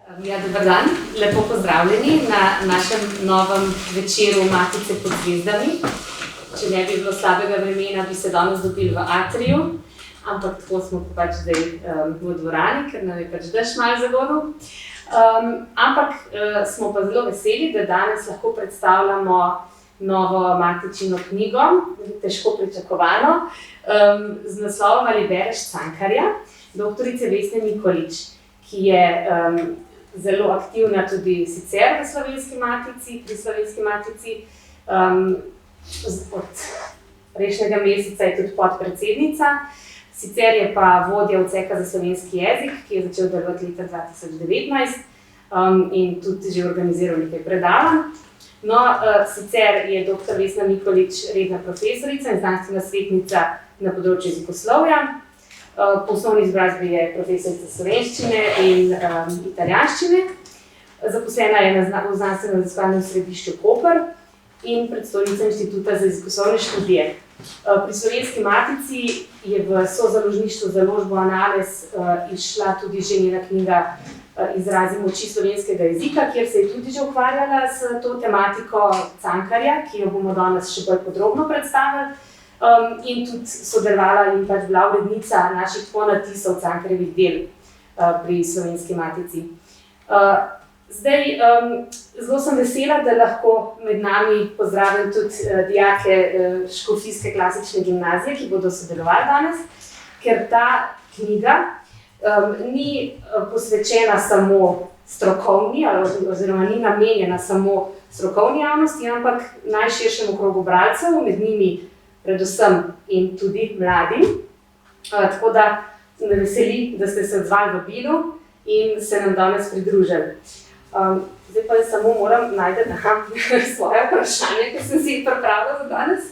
Ja, dober dan, lepo pozdravljeni na našem novem večeru Matice pod zvezdami. Če ne bi bilo slabega vremena, bi se danes dobili v atriju, ampak tako smo pač zdaj v dvorani, ker nam je pač dež malo zagodil. Ampak smo pa zelo veseli, da danes lahko predstavljamo novo matičino knjigo, težko pričakovano, z naslovom Ali bereš Cankarja, doktorice Vesne Mikolič, ki je zelo aktivna tudi sicer v Slovenski matici, pri Slovenski matici. Od prejšnjega meseca je tudi podpredsednica, sicer je pa vodja odseka za slovenski jezik, ki je začel delovati leta 2019 in tudi že organiziral nekaj predavanj. No, sicer je dr. Vesna Mikolič redna profesorica in znanstvena svetnica na področju jezikoslovja. Po osnovni izobrazbi je profesorica slovenščine in italijanščine. Zaposlena je v znanstveno-raziskovalnem središču Koper in predstojnica Inštituta za jezikoslovne študije. Pri Slovenski matici je v sozaložništvu založbo Anales izšla tudi že njena knjiga Izrazi moči slovenskega jezika, kjer se je tudi že ukvarjala s to tematiko Cankarja, ki jo bomo danes še bolj podrobno predstavili. In tudi sodelovala in pač bila urednica naših ponatisov Cankarjevih del pri Slovenski matici. Zdaj, zelo sem vesela, da lahko med nami pozdravim tudi dijake Škofijske klasične gimnazije, ki bodo sodelovali danes, ker ta knjiga ni posvečena samo strokovni, oziroma ni namenjena samo strokovni javnosti, ampak najširšemu krogu bralcev, med njimi predvsem in tudi mladim. Tako da me veseli, da ste se odzvali vabilu in se nam danes pridružili. Zdaj pa samo moram najti svoje vprašanje, ker sem si jih pripravila za danes.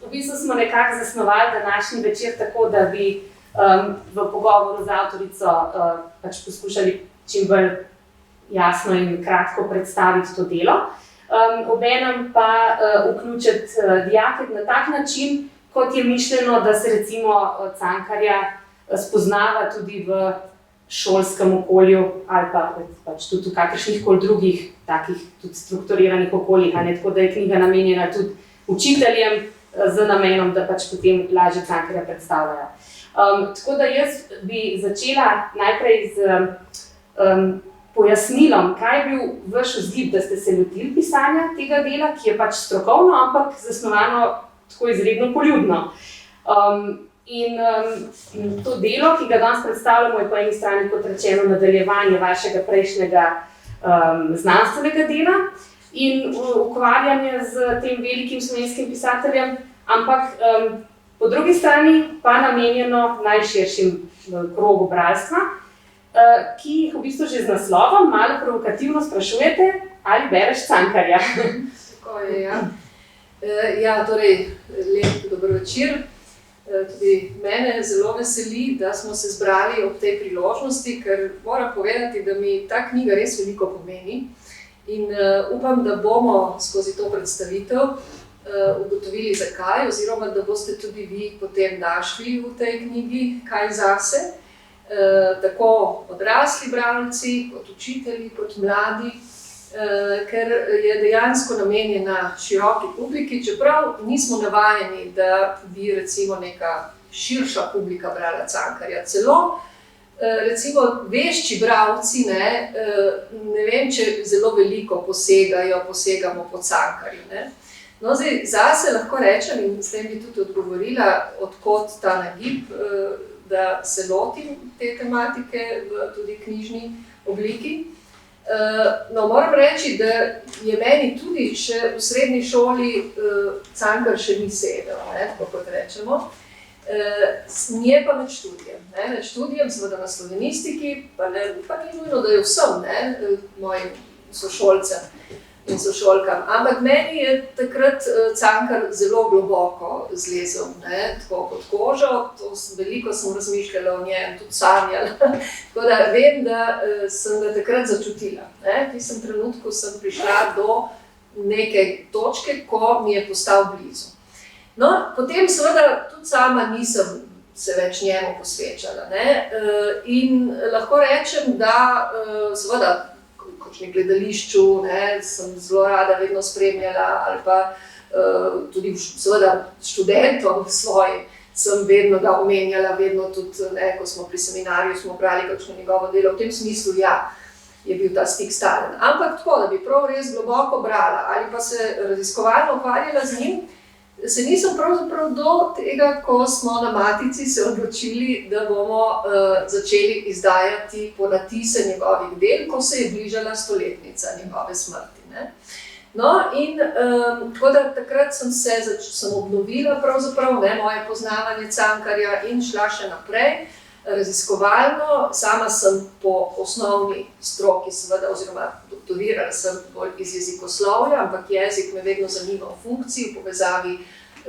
V bistvu smo nekako zasnovali današnji večer tako, da bi v pogovoru z avtorico pač poskušali čim bolj jasno in kratko predstaviti to delo. Obenem pa vključiti dijake na tak način, kot je mišljeno, da se recimo Cankarja spoznava tudi v šolskem okolju ali pa pač tudi v kakršnihkoli drugih takih tudi strukturiranih okoljih, tako da je knjiga namenjena tudi učiteljem z namenom, da pač potem lažje Cankarja predstavljajo. Tako da jaz bi začela najprej z pojasnilom, kaj je bil vaš vzgib, da ste se lotili pisanja tega dela, ki je pač strokovno, ampak zasnovano tako izredno poljudno. In to delo, ki ga danes predstavljamo, je po eni strani, kot rečeno, nadaljevanje vašega prejšnjega znanstvenega dela in ukvarjanje z tem velikim slovenskim pisateljem, ampak po drugi strani pa namenjeno najširšim krogu bralstva, ki jih v bistvu že z naslovom malo provokativno sprašujete, ali bereš Cankarja. Tako je, ja. Ja, torej, lep dober večer. Tudi mene zelo veseli, da smo se zbrali ob tej priložnosti, ker moram povedati, da mi ta knjiga res veliko pomeni in upam, da bomo skozi to predstavitev ugotovili zakaj, oziroma da boste tudi vi potem našli v tej knjigi kaj zase. Tako odrasli bralci, kot učitelji, kot mladi, ker je dejansko namenjena široki publiki, čeprav nismo navajeni, da bi recimo neka širša publika brala Cankarja. Celo recimo vešči bralci, ne vem, če zelo veliko posegamo po Cankarju. No, zdaj, zase lahko rečem, in s tem bi tudi odgovorila, odkot ta nagib, da se lotim te tematike v tudi knjižni obliki. No, moram reči, da je meni tudi še v srednji šoli Cankar še ni sedel, tako kot rečemo. Nje pa med študijem. Med študijem, seveda na slovenistiki, pa ni nujno, da je vsem mojim sošolcem in sošolkam. Ampak meni je takrat Cankar zelo globoko zlezel, tako pod kožo, veliko sem razmišljala o njem, tudi sanjala. Tako da vem, da sem ga takrat začutila. V tistem trenutku sem prišla do neke točke, ko mi je postal blizu. No, potem seveda tudi sama nisem se več njemu posvečala. Ne? In lahko rečem, da seveda v kakšnem gledališču, ne, sem zelo rada vedno spremljala, ali pa tudi seveda študentom svojim sem vedno ga omenjala, vedno tudi, ne, ko smo pri seminarju, smo brali kakšno njegovo delo, v tem smislu, ja, je bil ta stik stalen. Ampak tako, da bi prav res globoko brala ali pa se raziskovalno ukvarjala z njim, se nisem pravzaprav do tega, ko smo na Matici se odločili, da bomo začeli izdajati ponatise njegovih del, ko se je bližala stoletnica njegove smrti. Ne? No, in tako da takrat sem obnovila pravzaprav moje poznavanje Cankarja in šla še naprej raziskovalno. Sama sem po osnovni stroki, seveda, oziroma doktorirala sem bolj iz jezikoslovja, ampak jezik me vedno zanima v funkciji, v povezavi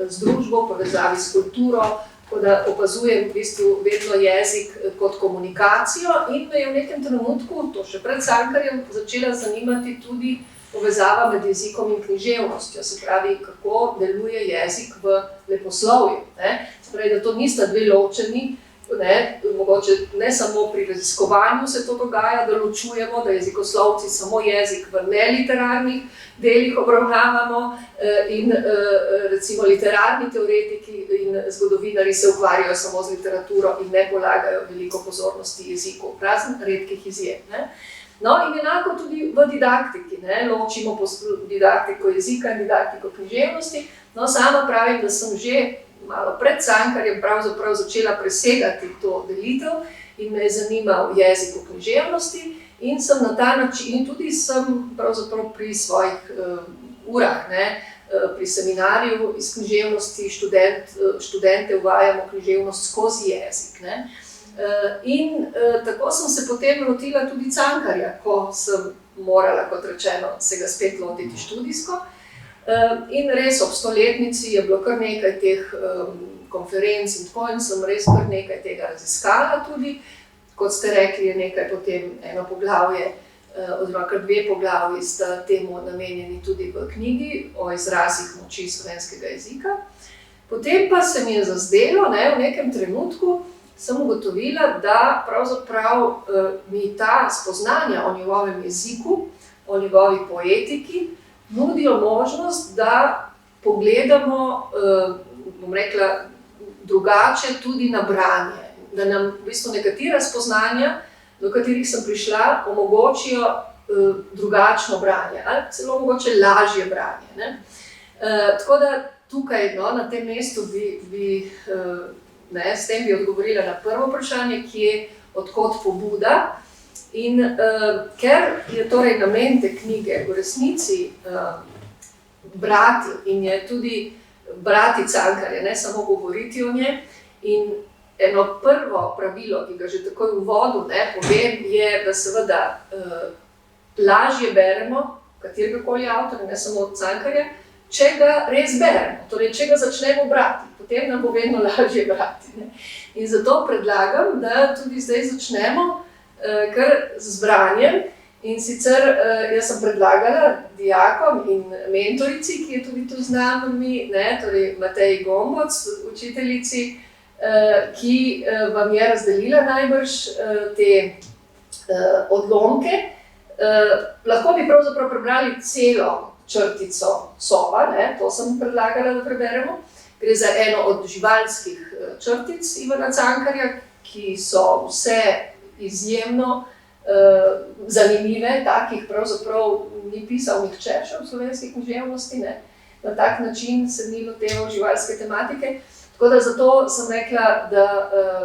z družbo, v povezavi s kulturo, tako da opazujem v bistvu vedno jezik kot komunikacijo in me je v nekem trenutku, to še pred Cankarjem, začela zanimati tudi povezava med jezikom in književnostjo, se pravi, kako deluje jezik v leposlovju. Se pravi, da to nista dve ločeni, mogoče ne samo pri raziskovanju se to dogaja, da ločujemo, da jezikoslovci samo jezik v neliterarnih delih obravnavamo in recimo literarni teoretiki in zgodovinari se ukvarjajo samo z literaturo in ne polagajo veliko pozornosti jeziku, razen redkih izjem. No, in enako tudi v didaktiki, ločimo didaktiko jezika in didaktiko književnosti. No, sama pravim, da sem že malo pred Cankarjem pravzaprav začela presegati to delitev in me je zanimal jezik v književnosti in sem na ta način, in tudi sem pravzaprav pri svojih urah, pri seminarju iz književnosti študente uvajamo književnost skozi jezik. In tako sem se potem lotila tudi Cankarja, ko sem morala, kot rečeno, se ga spet lotiti študijsko. In res ob stoletnici je bilo kar nekaj teh konferenc in tako in sem res kar nekaj tega raziskala tudi. Kot ste rekli, je nekaj potem eno poglavje, oziroma kar dve poglavji sta temu namenjeni tudi v knjigi o izrazih moči slovenskega jezika. Potem pa se mi je zazdelo, v nekem trenutku sem ugotovila, da pravzaprav mi ta spoznanja o njegovem jeziku, o njegovi poetiki, nudijo možnost, da pogledamo, bom rekla, drugače tudi na branje. Da nam v bistvu nekatera spoznanja, do katerih sem prišla, omogočijo drugačno branje, ali celo mogoče lažje branje. Tako da tukaj, na tem mestu s tem bi odgovorila na prvo vprašanje, od kod pobuda. In ker je torej namen te knjige v resnici brati in je tudi brati Cankarja, ne samo govoriti o njem. In eno prvo pravilo, ki ga že takoj v uvodu povem, je, da seveda lažje beremo kateregakoli avtorja, ne samo Cankarja, če ga res beremo, torej če ga začnemo brati, potem nam bo vedno lažje brati. In zato predlagam, da tudi zdaj začnemo kar z branjem. In sicer jaz sem predlagala dijakom in mentorici, ki je tudi tu z nami, torej Mateji Gomboc, učiteljici, ki vam je razdelila najbrž te odlomke. Lahko bi pravzaprav prebrali celo črtico Sova, to sem predlagala, da preberemo. Gre za eno od živalskih črtic Ivana Cankarja, ki so vse izjemno zanimive, takih pravzaprav ni pisal nihče še v slovenski književnosti, na tak način se ni loteval živalske tematike. Tako da zato sem rekla, da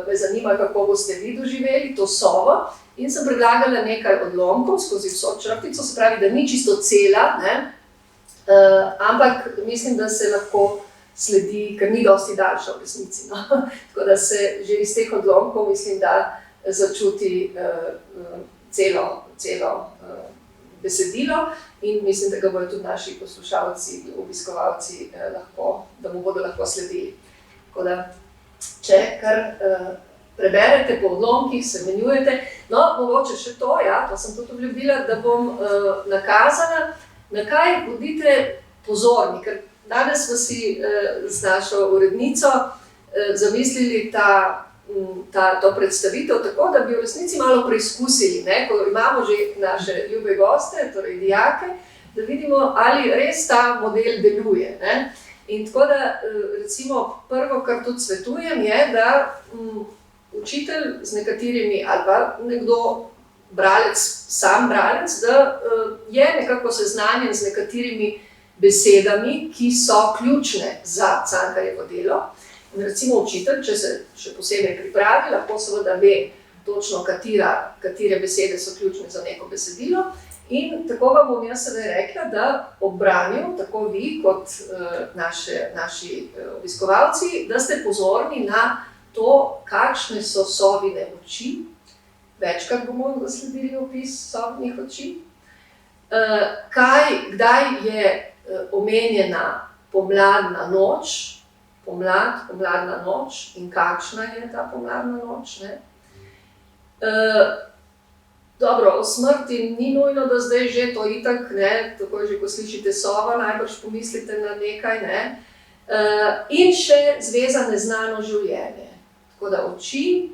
me zanima, kako boste vi doživeli to Sovo, in sem predlagala nekaj odlomkov skozi vso črtico, se pravi, da ni čisto cela, ampak mislim, da se lahko sledi, ker ni dosti daljša v resnici. Tako da se že iz teh odlomkov mislim, da začuti celo besedilo in mislim, da ga bodo tudi naši poslušalci, obiskovalci da mu bodo lahko sledili. Tako da, če kar preberete po odlomkih, se menjujete. No, mogoče še to, to sem tudi obljubila, da bom nakazala, na kaj bodite pozorni, ker danes smo si z našo urednico zamislili to predstavitev tako, da bi v resnici malo preizkusili, ne, ko imamo že naše ljube goste, torej dijake, da vidimo, ali res ta model deluje. Ne. In tako da, recimo, prvo, kar tudi svetujem, je, da učitelj z nekaterimi, ali pa nekdo, sam bralec, da je nekako seznanjen z nekaterimi besedami, ki so ključne za Cankarjevo delo. In recimo učitelj, če se še posebej pripravi, lahko seveda ve točno, katere besede so ključne za neko besedilo. In tako vam bom jaz sedaj rekla, da ob branju, tako vi kot naši obiskovalci, da ste pozorni na to, kakšne so Sovine oči. Večkrat bomo zasledili opis Sovinih oči. Kdaj je omenjena pomladna noč, pomladna noč in kakšna je ta pomladna noč. Ne? Dobro, o smrti ni nujno, da zdaj že to itak, ne, tako že, ko slišite sova, najbrž pomislite na nekaj, ne. In še zveza neznano življenje. Tako da oči,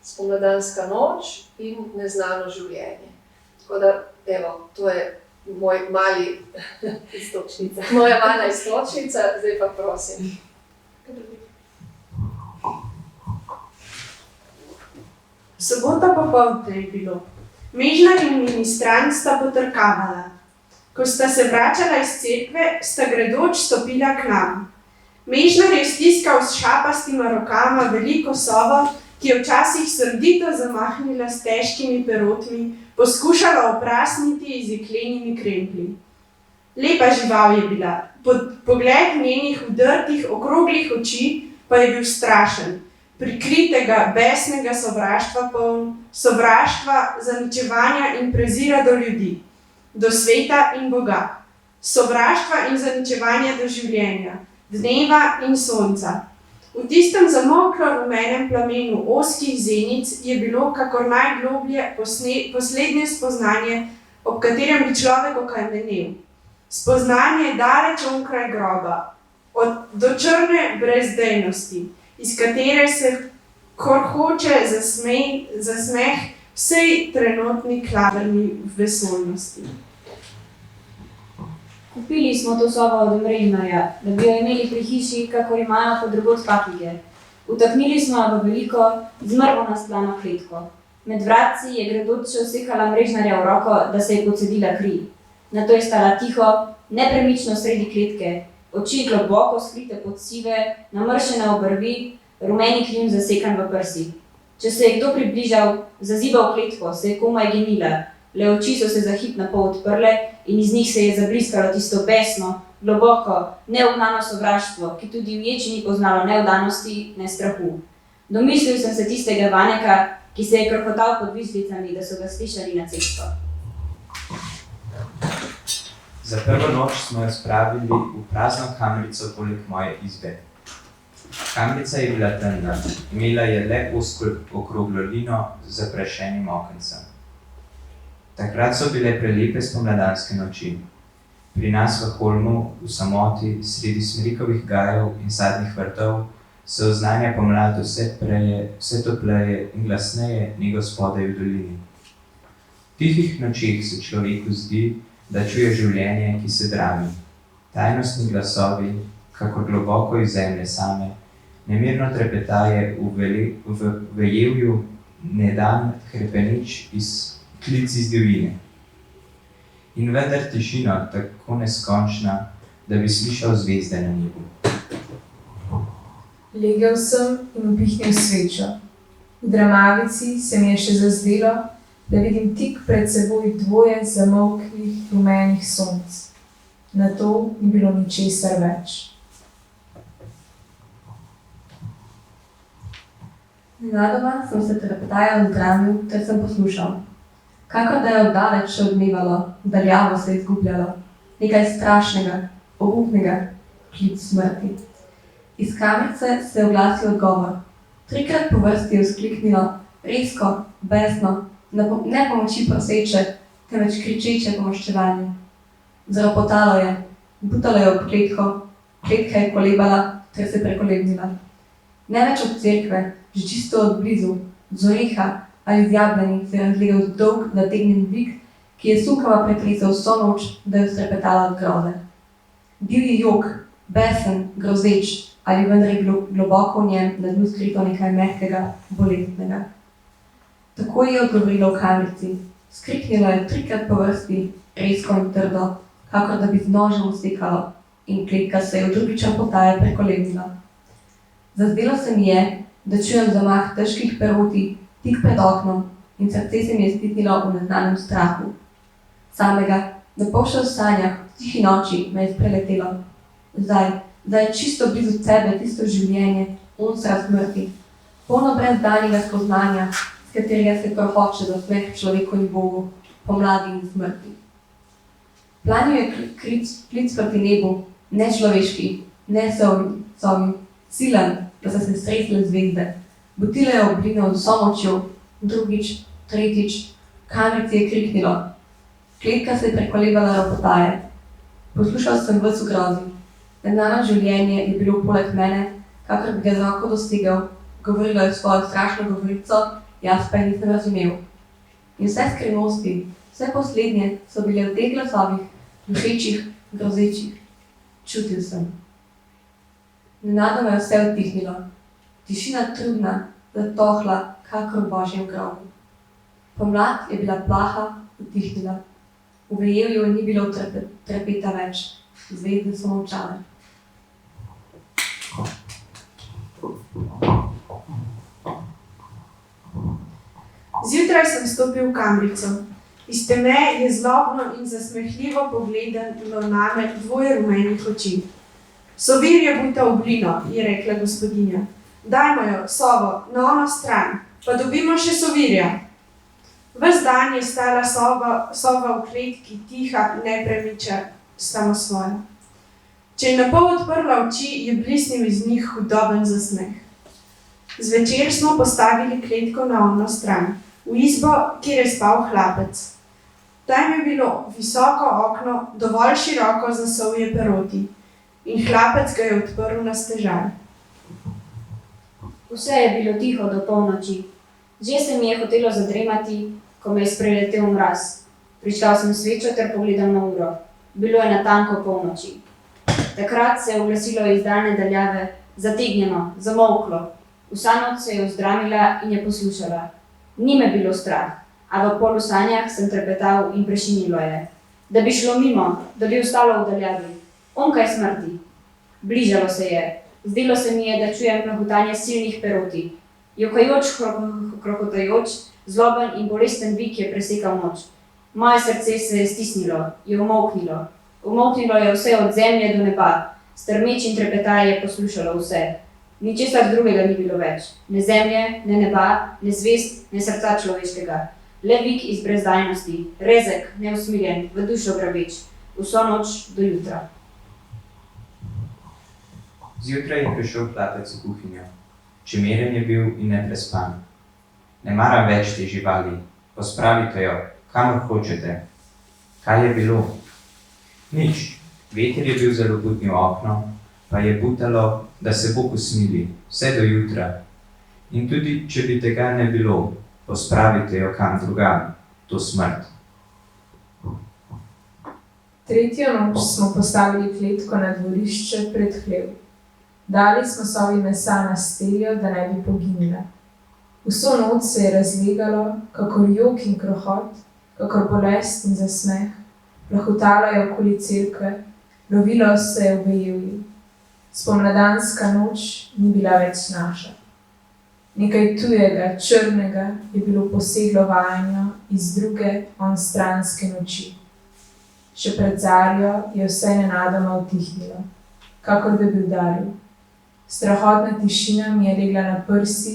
spomladanska noč in neznano življenje. Tako da, evo, to je moja mala iztočnica, zdaj pa prosim. Sobota popoldne je bilo. Mežnar in ministrant sta potrkavala. Ko sta se vračala iz cerkve, sta gredoč stopila k nam. Mežnar je stiskal s šapastima rokama veliko sovo, ki je včasih srdito zamahnila s težkimi perotmi, poskušala oprasniti z jeklenimi kremplji. Lepa žival je bila, pogled njenih vdrtih, okroglih oči pa je bil strašen. Prikritega, besnega sovraštva poln, sovraštva, zaničevanja in prezira do ljudi, do sveta in Boga, sovraštva in zaničevanja do življenja, dneva in sonca. V tistem zamolklo rumenem plamenu ozkih zenic je bilo kakor najgloblje poslednje spoznanje, ob katerem bi človek okamenel. Spoznanje daleč onkraj groba, do črne brezdejnosti, iz katere se hoče zasmeh vsej trenutni klavrni vesoljnosti. Kupili smo to sobo od mrežnarja, da bi jo imeli pri hiši, kakor imajo po drugod paklige. Utaknili smo jo v veliko, zmrvo nastlano kletko. Med vratci je gredoče usekala mrežnarja v roko, da se je pocedila kri. Nato je stala tiho, nepremično sredi kletke, oči globoko skrite pod sive, namršene obrvi, rumeni kljun zasekan v prsi. Če se je kdo približal, zazibal kletko, se je komaj genila, le oči so se za hip napol odprle in iz njih se je zabriskalo tisto besno, globoko, neugnano sovraštvo, ki tudi v ječi ni poznalo ne vdanosti, ne strahu. Domislil sem se tistega Vaneka, ki se je krohotal pod vizlicami, da so ga slišali na cesto. Za prvo noč smo jo spravili v prazno kamrico poleg moje izbe. Kamrica je bila temna, imela je le ozko okroglo lino z zaprašenim okencem. Takrat so bile prelepe spomladanske noči. Pri nas v Holmu, v samoti, sredi smrikovih gajev in sadnih vrtov, se oznanja pomlad vse topleje in glasneje ni Gospodaj v dolini. V tihih nočeh se človeku zdi, da čuje življenje, ki se drami. Tajnostni glasovi, kakor globoko iz zemlje same, nemirno trepetaje v vejevju nedan hrepenič klic iz divjine. In vendar tišina tako neskončna, da bi slišal zvezde na nebu. Legel sem in upihnil svečo. V dramavici se mi je še zazdelo, da vidim tik pred seboj dvoje zamolklih rumenih sonc. Nato ni bilo ničesar več. Nenadoma sem se trepetajal v tramju ter sem poslušal. Kakor da je oddaleč še odmevalo, daljavo se je izgubljalo. Nekaj strašnega, obupnega, klic smrti. Iz kamrice se je oglasil odgovor. 3krat po vrsti je vzkliknilo, rezko, besno, ne pomoči proseče, temveč kričeče pomaščevanje. Zaropotalo je, butalo je ob kletko, kletka je kolebala ter se prekolebnila. Ne več od cerkve, že čisto od blizu, z oreha ali z jablani se je razlegal dolg, zategnjen vik, ki je sukava pretresel vso noč, da je strepetala od groze. Divji jok, besen, grozeč, ali vendar je globoko v njem na dnu skrito nekaj mehkega, bolestnega. Tako je odgovorila v kamrici. Skriknila je 3krat po vrsti, rezko in trdo, kakor da bi z nožem usekalo, in kletka se je v drugi čapotaje prekolenila. Zazdelo se mi je, da čujem zamah težkih peroti tik pred oknom in srce se mi je stisnilo v neznanem strahu. Samega, na pol še v sanjah, v tihi noči me je preletelo. Zdaj je čisto blizu sebe tisto življenje, unsra smrti, polno brezdanjega spoznanja, s katerega se krohoče za smeh človeku in Bogu, pomladi in smrti. Planil je klic proti nebu, nečloveški, nesovi, silen, da so se stresle zvezde. Butile je oblinil z vso močjo, drugič, tretjič, kamrici je kriknilo. Kletka se je prekolevala ropotaje. Poslušal sem ves v grozi. Neznano življenje je bilo poleg mene, kakor bi ga z roko dosegel, govorilo je svojo strašno govorico, jaz pa je nisem razumel. In vse skrivnosti, vse poslednje so bile v teh glasovih, dušečih, grozečih. Čutil sem. Nenadoma je vse utihnilo. Tišina trudna, zatohla, kakor v božjem grobu. Pomlad je bila plaha, utihnila. V vejevju ni bilo trepeta več, zvezde so molčale. Zjutraj sem stopil v kamrico. Iz teme je zlobno in zasmehljivo pogledalo name dvoje rumenih oči. Sovir je buta oblino, je rekla gospodinja. Dajmo jo, sovo, na ono stran, pa dobimo še sovirja. Ves dan je stala sova v kletki, tiha, nepremiča, samosvojna. Če je napol odprla oči, je blisnil iz njih hudoben zasmeh. Zvečer smo postavili kletko na ono stran, v izbo, kjer je spal hlapec. Tam je bilo visoko okno, dovolj široko za sovje peroti, in hlapec ga je odprl na stežaj. Vse je bilo tiho do polnoči. Že se mi je hotelo zadremati, ko me je spreletel mraz. Prišla sem svečo ter pogledal na uro. Bilo je natanko polnoči. Takrat se je oglasilo iz daljne daljave, zategnjeno, zamolklo. Vsa noč se je vzdramila in je poslušala. Ni me bilo strah, a v polusanjah sem trepetal in prešinilo je. Da bi šlo mimo, da bi ostalo v daljavi. Onkaj smrti. Bližalo se je. Zdelo se mi je, da čujem klahotanje silnih peroti. Jokajoč, krohotajoč, zloben in bolesten vik je presekal noč. Moje srce se je stisnilo, je umolknilo. Umolknilo je vse od zemlje do neba. Strmeč in trepetaj je poslušalo vse. Ničesar drugega ni bilo več. Ne zemlje, ne neba, ne zvezd, ne srca človeškega. Le vik iz brezdajnosti, rezek, neusmiljen, v dušo grabeč. Vso noč do jutra. Zjutraj je prišel hlapec v kuhinjo. Čemeren je bil in neprespan. Ne maram več te živali, pospravite jo, kamor hočete. Kaj je bilo? Nič. Veter je bil zelo butnil okno, pa je butalo, da se Bog usmili, vse do jutra. In tudi, če bi tega ne bilo, pospravite jo kam drugam, to smrt. Tretjo noč smo postavili kletko na dvorišče pred hlev. Dali smo sovi mesa na steljo, da ne bi poginila. Vso noč se je razlegalo, kakor jok in krohot, kakor bolest in zasmeh. Plahotalo je okoli cerkve, lovilo se je v vejevju. Spomladanska noč ni bila več naša. Nekaj tujega, črnega je bilo poseglo vanjo iz druge, onstranske noči. Še pred zarjo je vse nenadoma utihnilo, kakor da bi udaril. Strahotna tišina mi je legla na prsi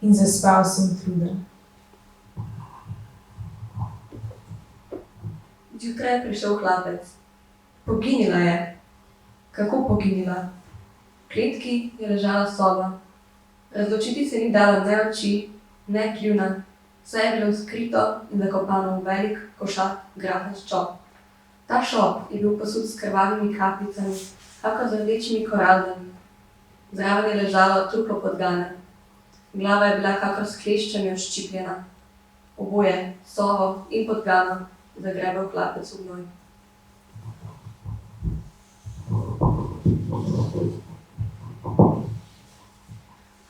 in zaspal sem truden. Zjutraj je prišel hlapec. Poginila je. Kako poginila? V kletki je ležala soba. Razločiti se ni dala ne oči, ne kljuna. Vse je bilo skrito in zakopano v velik košat grahast šop. Ta šop je bil posut s krvavimi kapljicami, kakor z rdečimi koraldami. Zraven je ležalo truplo podgane. Glava je bila kakor s kleščami odščipljena. Oboje, sovo in podgano, zagrebel klapec v gnoj.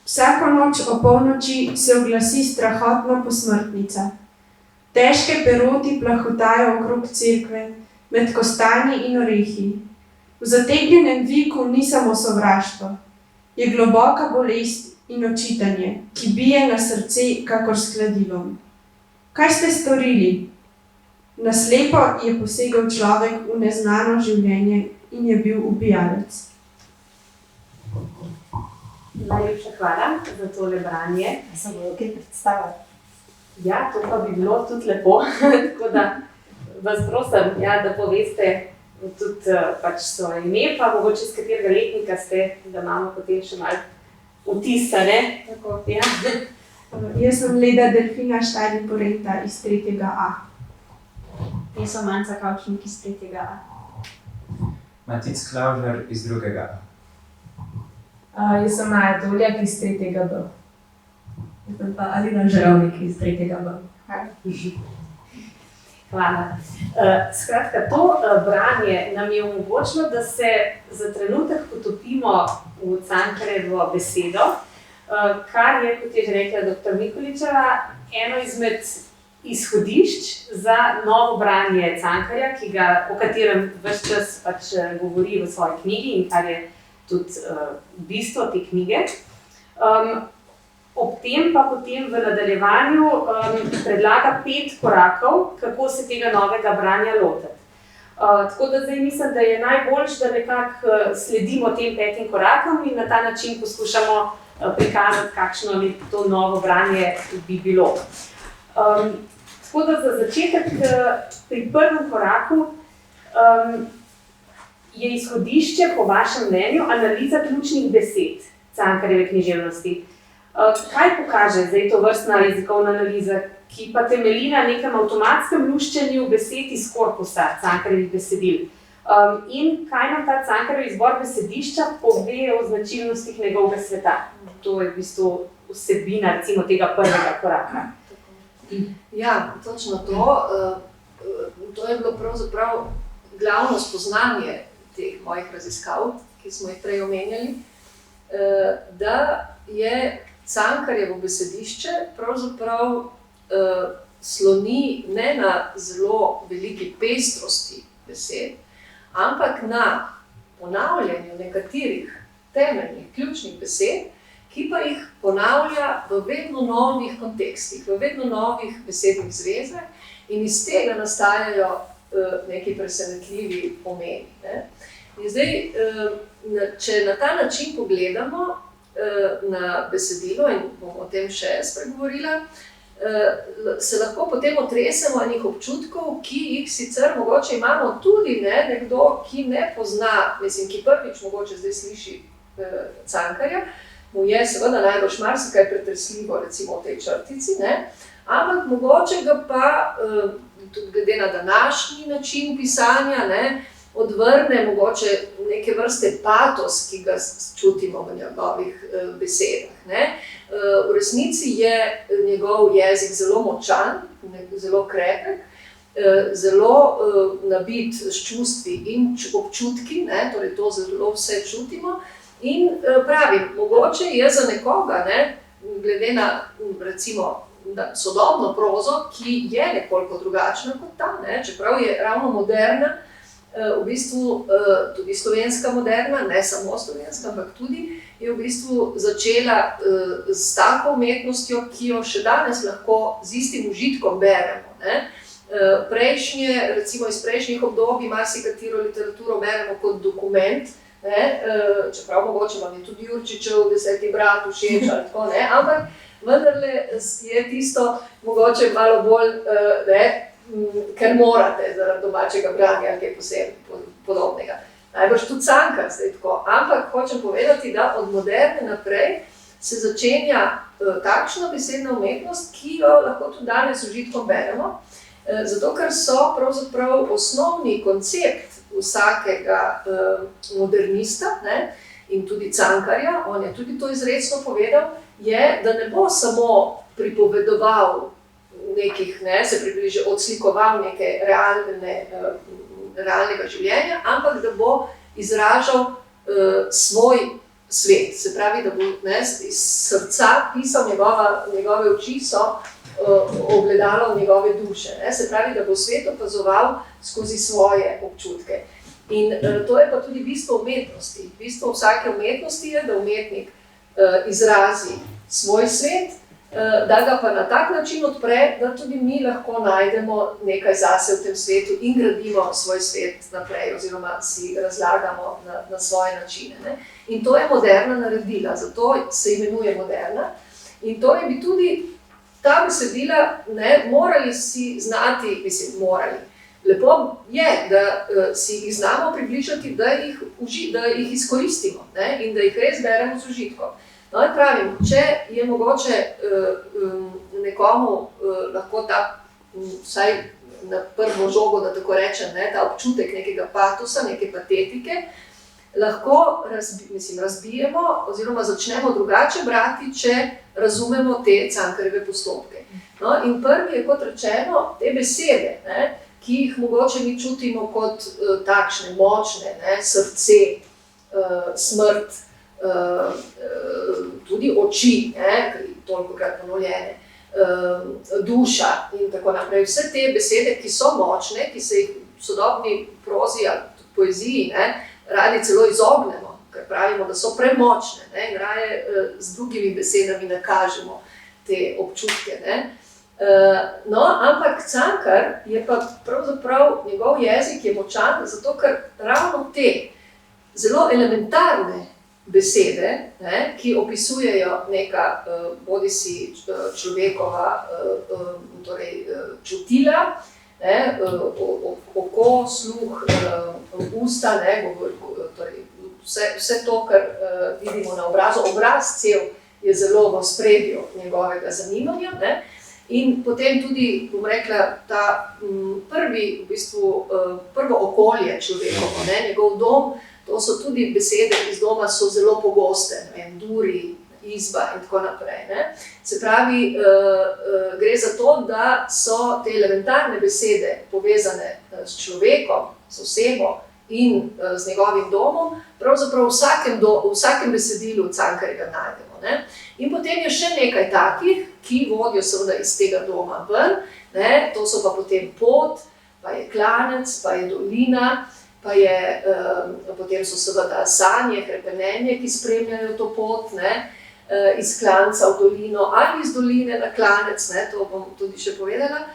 Vsako noč o polnoči se oglasi strahotna posmrtnica. Težke peroti plahotajo okrog cerkve, med kostanji in orehi. V zategnjenem viku ni samo sovraštvo, je globoka bolest in očitanje, ki bije na srce kakor s kladilom. Kaj ste storili? Na slepo je posegel človek v neznano življenje in je bil ubijalec. Najlepša hvala za tole branje. Sem bo kaj predstavila. Ja, to pa bi bilo tudi lepo, tako da vas prosim, ja, da poveste tudi pač svoje ime, pa mogoče iz katerega letnika ste, da imamo potem še malo vtisa, ne? Tako, ja. Jaz sem Leda Delfina Štari-Porenta iz 3.A. Jaz sem Manca Kavčnik iz 3.A. Matic Klavžar iz 2. Jaz sem Maja Doljak iz 3.B. Jaz sem pa Alina Žarovnik iz 3.B. Hvala. Skratka, to branje nam je omogočilo, da se za trenutek potopimo v Cankarjevo besedo, kar je, kot je že rekla dr. Mikoličeva, eno izmed izhodišč za novo branje Cankarja, o katerem ves čas pač govori v svoji knjigi in kar je tudi bistvo te knjige. Ob tem pa potem v nadaljevanju predlaga 5 korakov, kako se tega novega branja lotiti. Tako da zdaj mislim, da je najboljše, da nekako sledimo tem 5 korakom in na ta način poskušamo prikazati, kakšno to novo branje bi bilo. Tako da za začetek pri prvem koraku je izhodišče, po vašem mnenju, analiza ključnih besed Cankarjeve književnosti. Kaj pokaže zdaj to vrstna jezikovna analiza, ki pa temelji na nekem avtomatskem luščenju besed iz korpusa Cankarjevih besedil? In kaj nam ta Cankarjev izbor besedišča pove o značilnostih njegovega sveta? To je v bistvu vsebina recimo tega prvega koraka. Ja, točno to. To je bilo pravzaprav glavno spoznanje teh mojih raziskav, ki smo jih prej omenjali, da je Cankarjevo besedišče pravzaprav sloni ne na zelo veliki pestrosti besed, ampak na ponavljanju nekaterih temeljnih, ključnih besed, ki pa jih ponavlja v vedno novih kontekstih, v vedno novih besednih zvezah in iz tega nastajajo neki presenetljivi pomeni. In zdaj, če na ta način pogledamo na besedilo, in bom o tem še spregovorila, se lahko potem otresemo enih občutkov, ki jih sicer mogoče imamo tudi nekdo, ki ne pozna, mislim, ki prvič mogoče zdaj sliši Cankarja, mu je seveda najbolj marsikaj pretresljivo, recimo v tej črtici, ampak mogoče ga pa, tudi glede na današnji način pisanja, odvrne mogoče neke vrste patos, ki ga čutimo v njegovih besedah. V resnici je njegov jezik zelo močan, zelo krepek, zelo nabit s čustvi in občutki, torej to zelo vse čutimo. In pravim, mogoče je za nekoga, glede na recimo sodobno prozo, ki je nekoliko drugačna kot ta, čeprav je ravno moderna, v bistvu tudi slovenska moderna, ne samo slovenska, ampak tudi je v bistvu začela s tako umetnostjo, ki jo še danes lahko z istim užitkom beremo. Prejšnje, recimo iz prejšnjih obdobij, marsikatero literaturo beremo kot dokument, čeprav mogoče vam je tudi Jurčičev 10. brat všeč ali tako, ampak vendarle je tisto mogoče malo bolj, ker morate zaradi domačega branja ali kaj posebej podobnega. Najbrž tudi Cankar zdaj tako, ampak hočem povedati, da od moderne naprej se začenja takšna besedna umetnost, ki jo lahko tudi danes z užitkom beremo, zato ker so pravzaprav osnovni koncept vsakega modernista in tudi Cankarja, on je tudi to izrecno povedal, je, da ne bo samo pripovedoval nekih, se približe, odslikoval neke realnega življenja, ampak da bo izražal svoj svet. Se pravi, da bo iz srca pisal, njegove oči so ogledalo njegove duše. Se pravi, da bo svet opazoval skozi svoje občutke. In to je pa tudi bistvo umetnosti. Bistvo vsake umetnosti je, da umetnik izrazi svoj svet, da ga pa na tak način odpre, da tudi mi lahko najdemo nekaj zase v tem svetu in gradimo svoj svet naprej oziroma si razlagamo na svoje načine. In to je moderna naredila, zato se imenuje moderna. In torej bi tudi ta besedila morali si znati, morali. Lepo je, da si jih znamo približati, da jih izkoristimo in da jih res beremo z užitkom. No, pravim, če je mogoče nekomu lahko ta, vsaj na prvo žogo, da tako rečem, ta občutek nekega patosa, neke patetike, lahko razbijemo oziroma začnemo drugače brati, če razumemo te Cankarjeve postopke. No, in prvi je, kot rečeno, te besede, ki jih mogoče mi čutimo kot takšne močne, srce, smrt, tudi oči, tolikokrat ponovljene, duša in tako naprej. Vse te besede, ki so močne, ki se jih v sodobni prozi ali poeziji radi celo izognemo, ker pravimo, da so premočne in raje z drugimi besedami nakažemo te občutke. No, ampak Cankar je pa pravzaprav, njegov jezik je močan, zato ker ravno te zelo elementarne besede, ki opisujejo neka bodisi človekova čutila, oko, sluh, usta, torej vse to, kar vidimo na obrazu. Obraz cel je zelo v ospredju njegovega zanimanja. In potem tudi, bom rekla, ta prvo okolje človekovo, njegov dom, to so tudi besede iz doma, so zelo pogoste, duri, izba in tako naprej. Se pravi, gre za to, da so te elementarne besede povezane s človekom, s osebo in z njegovim domom, pravzaprav v vsakem besedilu Cankarjega najdemo. In potem je še nekaj takih, ki vodijo seveda iz tega doma ven, to so pa potem pot, pa je klanec, pa je dolina, potem so seveda sanje, hrepenenje, ki spremljajo to pot, iz klanca v dolino ali iz doline na klanec, to bom tudi še povedala,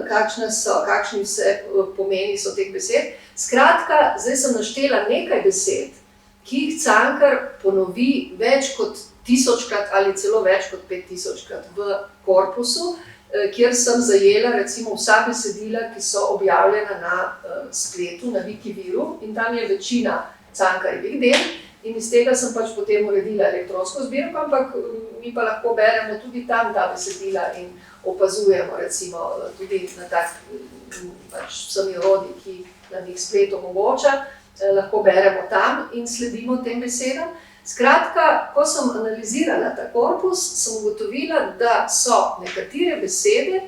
kakšni vse pomeni so teh besed. Skratka, zdaj sem naštela nekaj besed, ki jih Cankar ponovi več kot 1000-krat ali celo več kot 5000-krat v korpusu, kjer sem zajela recimo vsa besedila, ki so objavljena na spletu, na Wikiviru, in tam je večina Cankarjevih del in iz tega sem pač potem uredila elektronsko zbirko, ampak mi pa lahko beremo tudi tam ta besedila in opazujemo recimo tudi na tak vsemi orodji, ki nam jih splet omogoča, lahko beremo tam in sledimo tem besedam. Skratka, ko sem analizirala ta korpus, sem ugotovila, da so nekatere besede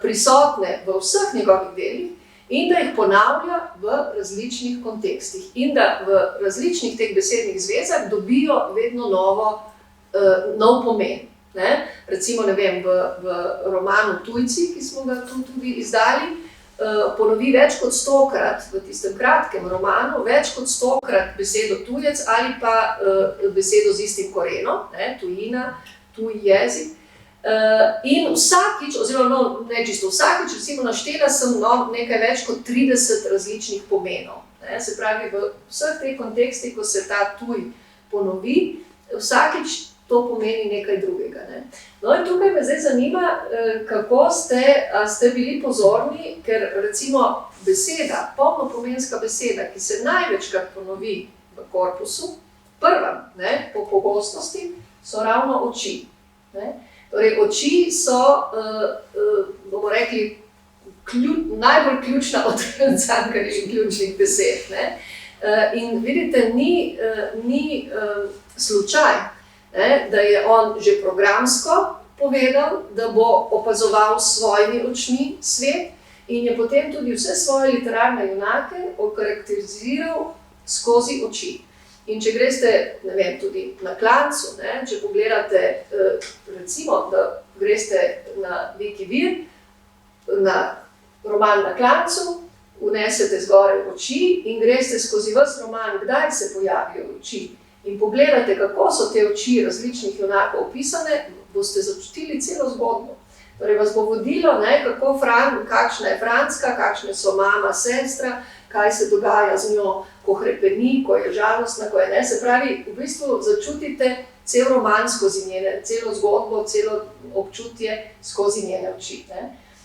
prisotne v vseh njegovih delih in da jih ponavlja v različnih kontekstih in da v različnih teh besednih zvezah dobijo vedno nov pomen. Recimo, v romanu Tujci, ki smo ga tudi izdali, ponovi več kot 100-krat v tistem kratkem romanu, več kot 100-krat besedo tujec ali pa besedo z istim korenom, tujina, tuj jezik. In vsakič, oziroma ne čisto vsakič, recimo naštela sem nekaj več kot 30 različnih pomenov. Se pravi, v vseh teh kontekstih, ko se ta tuj ponovi, vsakič to pomeni nekaj drugega. No in tukaj me zdaj zanima, kako ste bili pozorni, ker recimo beseda, polnopomenska beseda, ki se največkrat ponovi v korpusu, prva po pogostnosti, so ravno oči. Torej, oči so, bomo rekli, najbolj ključna od Cankarjevih ključnih besed. In vidite, ni slučaj, da je on že programsko povedal, da bo opazoval s svojimi očmi svet in je potem tudi vse svoje literarne junake okarakteriziral skozi oči. In če greste, ne vem, tudi na Klancu, če pogledate, recimo, da greste na Wikivir, na roman Na Klancu, vnesete zgoraj oči in greste skozi ves roman, kdaj se pojavijo oči. In pogledate, kako so te oči različnih junakov opisane, boste začutili celo zgodbo. Torej vas bo vodilo, kakšna je Franska, kakšne so mama, sestra, kaj se dogaja z njo, ko hrepeni, ko je žalostna, ko je ne. Se pravi, v bistvu začutite cel roman skozi njene, celo zgodbo, celo občutje skozi njene oči.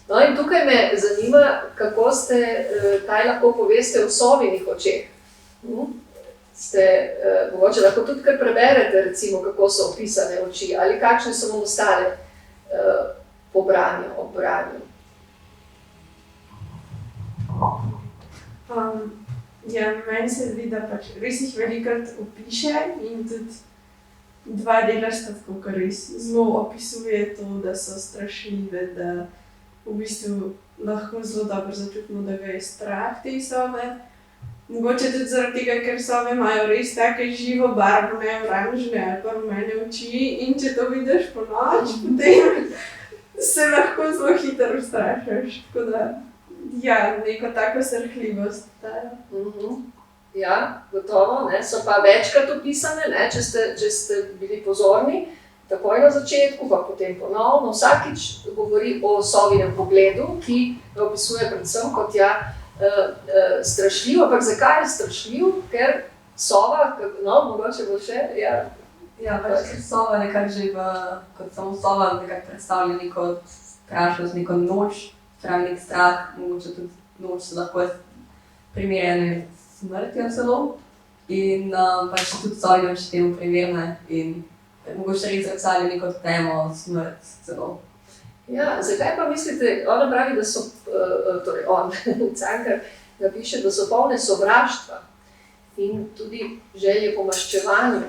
No in tukaj me zanima, kako ste, kaj lahko poveste o Sovinih očeh. Mogoče lahko tudi kaj preberete, recimo, kako so opisane oči, ali kakšne so vam ostale po branju, ob branju. Meni se zdi, da pač res jih velikrat opiše in tudi dva dela sta tako, kar res zelo opisuje to, da so strašljive, da v bistvu lahko zelo dobro začutimo, da ga je strah te sove. Mogoče tudi zaradi tega, ker sove imajo res take živo barvne, oranžne ali pa rumene oči in če to vidiš po noč, potem se lahko zelo hitro ustrašiš. Tako da, neko tako srhljivost. Ja, gotovo, so pa večkrat opisane, če ste bili pozorni, takoj na začetku, pa potem ponovno. Vsakič govori o Sovinem pogledu, ki ga opisuje predvsem kot strašljiv, ampak zakaj je strašljiv? Ker sova, mogoče bo še, ker sova nekako že kot samo sova nekako predstavlja neko strašnost, neko noč, nek strah, mogoče tudi noč se lahko primerjene smrtjo celo in pač tudi sovi še temu primerne in mogoče res zrcalijo neko temo, smrt celo. Ja, zakaj pa mislite, ona pravi, da so, torej on, Cankar, napiše, da so polne sovraštva in tudi želje po maščevanju,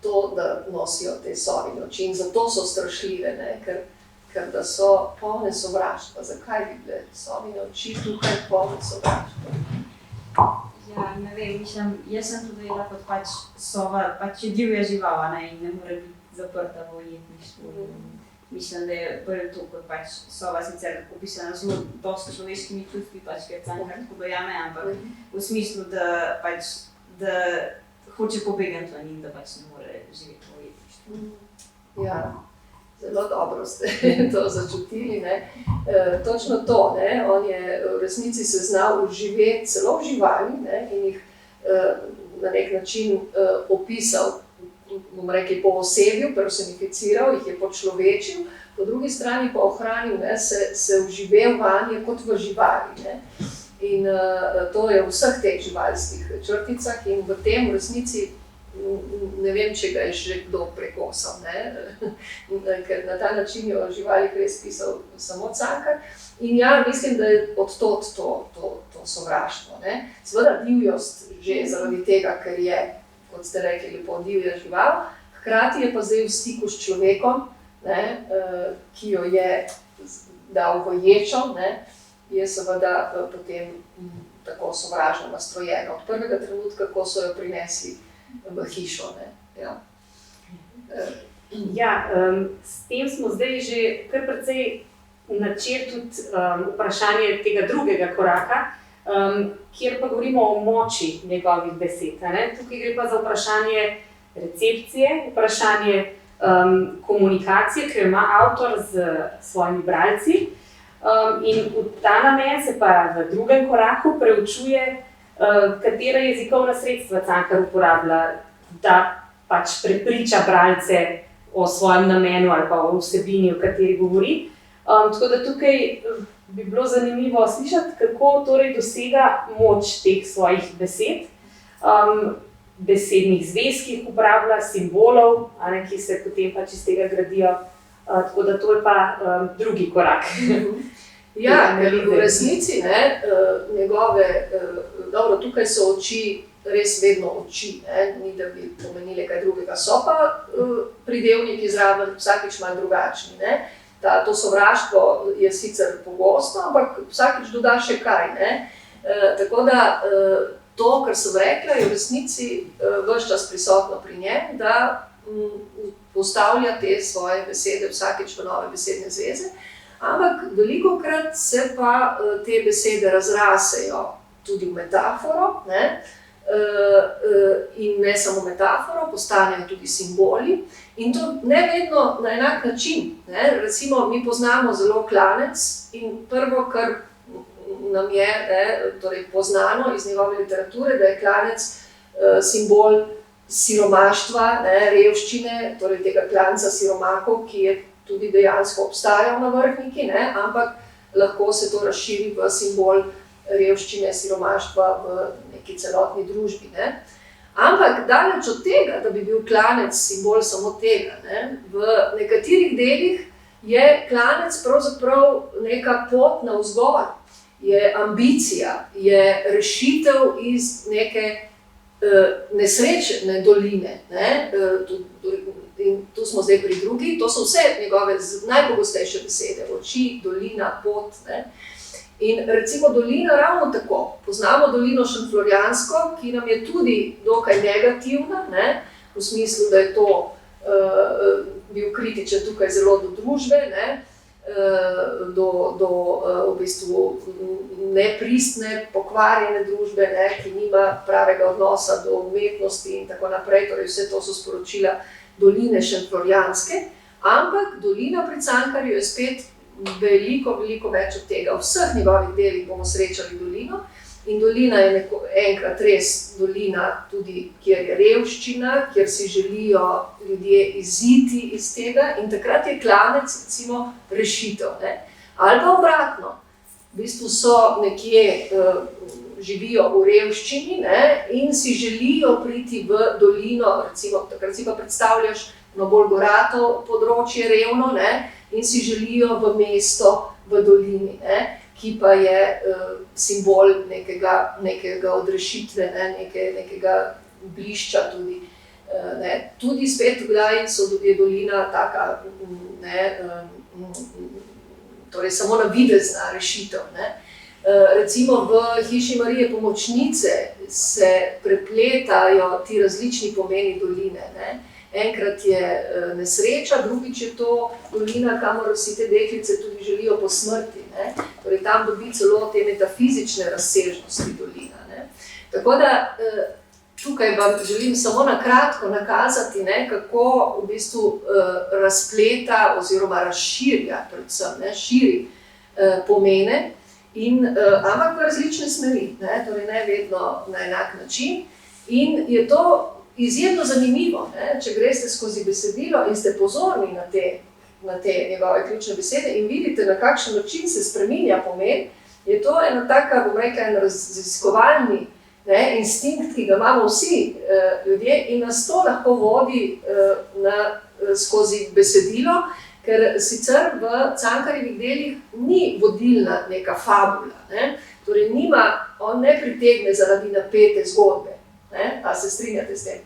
to, da nosijo te Sovine oči in zato so strašljive, ker da so polne sovraštva. Zakaj bi bile Sovine oči tukaj polne sovraštva? Ja, ne vem, mislim, jaz sem to dojela kot pač sova, pač je divja živala, in ne more biti zaprta v ujetništvu. Mislim, da je bolj to, kot pač sova sicer opisana zelo dosti človeškimi čustvi, pač ker Cankar tako dojame, ampak v smislu, da hoče pobegati van in da pač ne more živeti v ujetništvu. Ja, zelo dobro ste to začutili, Točno to, on je v resnici se znal uživeti celo v živali, in jih na nek način opisal, bomo rekli, po osebju, personificiral, jih je počlovečil, po drugi strani pa ohranil, se uživel vanje kot v živali. In to je v vseh teh živalskih črticah in v tem v resnici ne vem, če ga je še kdo prekosal, ker na ta način je o živalih res pisal samo Cankar. In ja, mislim, da je odtod to sovraštvo. Seveda divjost že zaradi tega, ker je, kot ste rekli, lepo divja žival, hkrati je pa zdaj v stiku s človekom, ki jo je dal v ječo, je seveda potem tako sovražno nastrojena. Od prvega trenutka, ko so jo prinesli v hišo. S tem smo zdaj že kar precej načeli tudi vprašanje tega drugega koraka, kjer pa govorimo o moči njegovih besed. Tukaj gre pa za vprašanje recepcije, vprašanje komunikacije, ker ima avtor z svojimi bralci. In v ta namen se pa v drugem koraku preučuje, katera jezikovna sredstva Cankar uporablja, da pač prepriča bralce o svojem namenu ali pa o vsebini, o kateri govori. Tako da tukaj bi bilo zanimivo slišati, kako torej dosega moč teh svojih besed, besednih zvez, ki jih uporablja, simbolov, ki se potem pač iz tega gradijo. Tako da to je pa drugi korak. Ja, ker v resnici njegove dobro, tukaj so oči, res vedno oči, ne? Ni da bi pomenili kaj drugega. So pa pridevniki zraven vsakič malo drugačni. Ne? To sovraštvo je sicer pogosto, ampak vsakič doda še kaj. Ne? Tako da to, kar sem rekla, je v resnici ves čas prisotno pri njem, da postavlja te svoje besede vsakič v nove besedne zveze, ampak velikokrat se pa te besede razrasejo tudi v metaforo, ne? In ne samo metaforo, postanejo tudi simboli in to ne vedno na enak način. Ne? Recimo, mi poznamo zelo klanec in prvo, kar nam je torej poznano iz njegove literature, da je klanec simbol siromaštva, revščine, torej tega klanca siromakov, ki je tudi dejansko obstajal na Vrhniki, ampak lahko se to razširi v simbol revščine, siromaštva v neki celotni družbi. Ampak daleč od tega, da bi bil klanec simbol samo tega, v nekaterih delih je klanec pravzaprav neka pot navzgor, je ambicija, je rešitev iz neke nesrečne doline. In tu smo zdaj pri drugi, to so vse njegove najpogostejše besede, oči, dolina, pot. In recimo dolina ravno tako. Poznamo dolino šentflorjansko, ki nam je tudi dokaj negativna, v smislu, da je to bil kritičen tukaj zelo do družbe, do v bistvu nepristne, pokvarjene družbe, ki nima pravega odnosa do umetnosti in tako naprej. Torej vse to so sporočila doline šentflorjanske, ampak dolina pri Cankarju je spet veliko več od tega. V vseh njegovih delih bomo srečali dolino in dolina je enkrat res dolina tudi, kjer je revščina, kjer si želijo ljudje iziti iz tega in takrat je klanec recimo rešitev. Ali pa obratno, v bistvu so nekje, živijo v revščini in si želijo priti v dolino, recimo takrat si pa predstavljaš na bolj gorato področje revno, in si želijo v mesto v dolini, ki pa je simbol nekega odrešitve, nekega blišča tudi. Tudi spet kdaj je dolina taka, torej samo navidezna rešitev. Recimo v Hiši Marije Pomočnice se prepletajo ti različni pomeni doline. Enkrat je nesreča, drugič je to dolina, kamor vsi te deklice tudi želijo po smrti. Torej tam dobi celo te metafizične razsežnosti dolina. Tako da tukaj vam želim samo na kratko nakazati, kako v bistvu razpleta oziroma razširja, predvsem širi pomene, ampak v različne smeri, torej ne vedno na enak način. In je to izjemno zanimivo, če greste skozi besedilo in ste pozorni na te njegove ključne besede in vidite, na kakšen način se spreminja pomen, je to ena taka, bom rekla, en raziskovalni instinkt, ki ga imamo vsi ljudje in nas to lahko vodi skozi besedilo, ker sicer v Cankarjevih delih ni vodilna neka fabula, torej on ne pritegne zaradi napete zgodbe. A se strinjate s tem,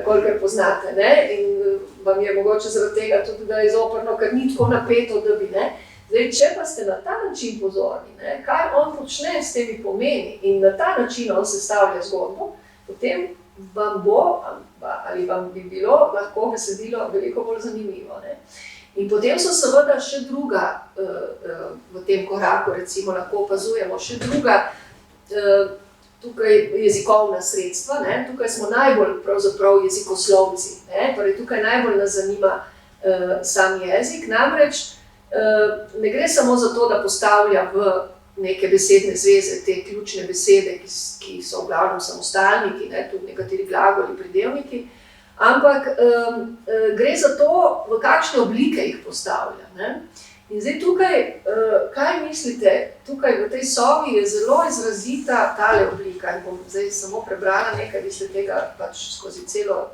kolikor poznate, in vam je mogoče zaradi tega tudi, da je zoprno, ker ni tako napeto, da bi. Zdaj, če pa ste na ta način pozorni, kaj on počne s temi pomeni in na ta način on sestavlja zgodbo, potem vam bo, ali vam bi bilo lahko besedilo veliko bolj zanimivo. In potem so seveda še druga, v tem koraku recimo lahko opazujemo, še druga tukaj jezikovna sredstva, tukaj smo najbolj pravzaprav jezikoslovci, torej tukaj najbolj nas zanima sam jezik, namreč ne gre samo za to, da postavlja v neke besedne zveze te ključne besede, ki so v glavnem samostalniki, tudi nekateri glagoli, pridevniki, ampak gre za to, v kakšne oblike jih postavlja. In zdaj tukaj, kaj mislite, tukaj v tej sovi je zelo izrazita tale oblika in bom zdaj samo prebrala nekaj, vi ste tega pač skozi celo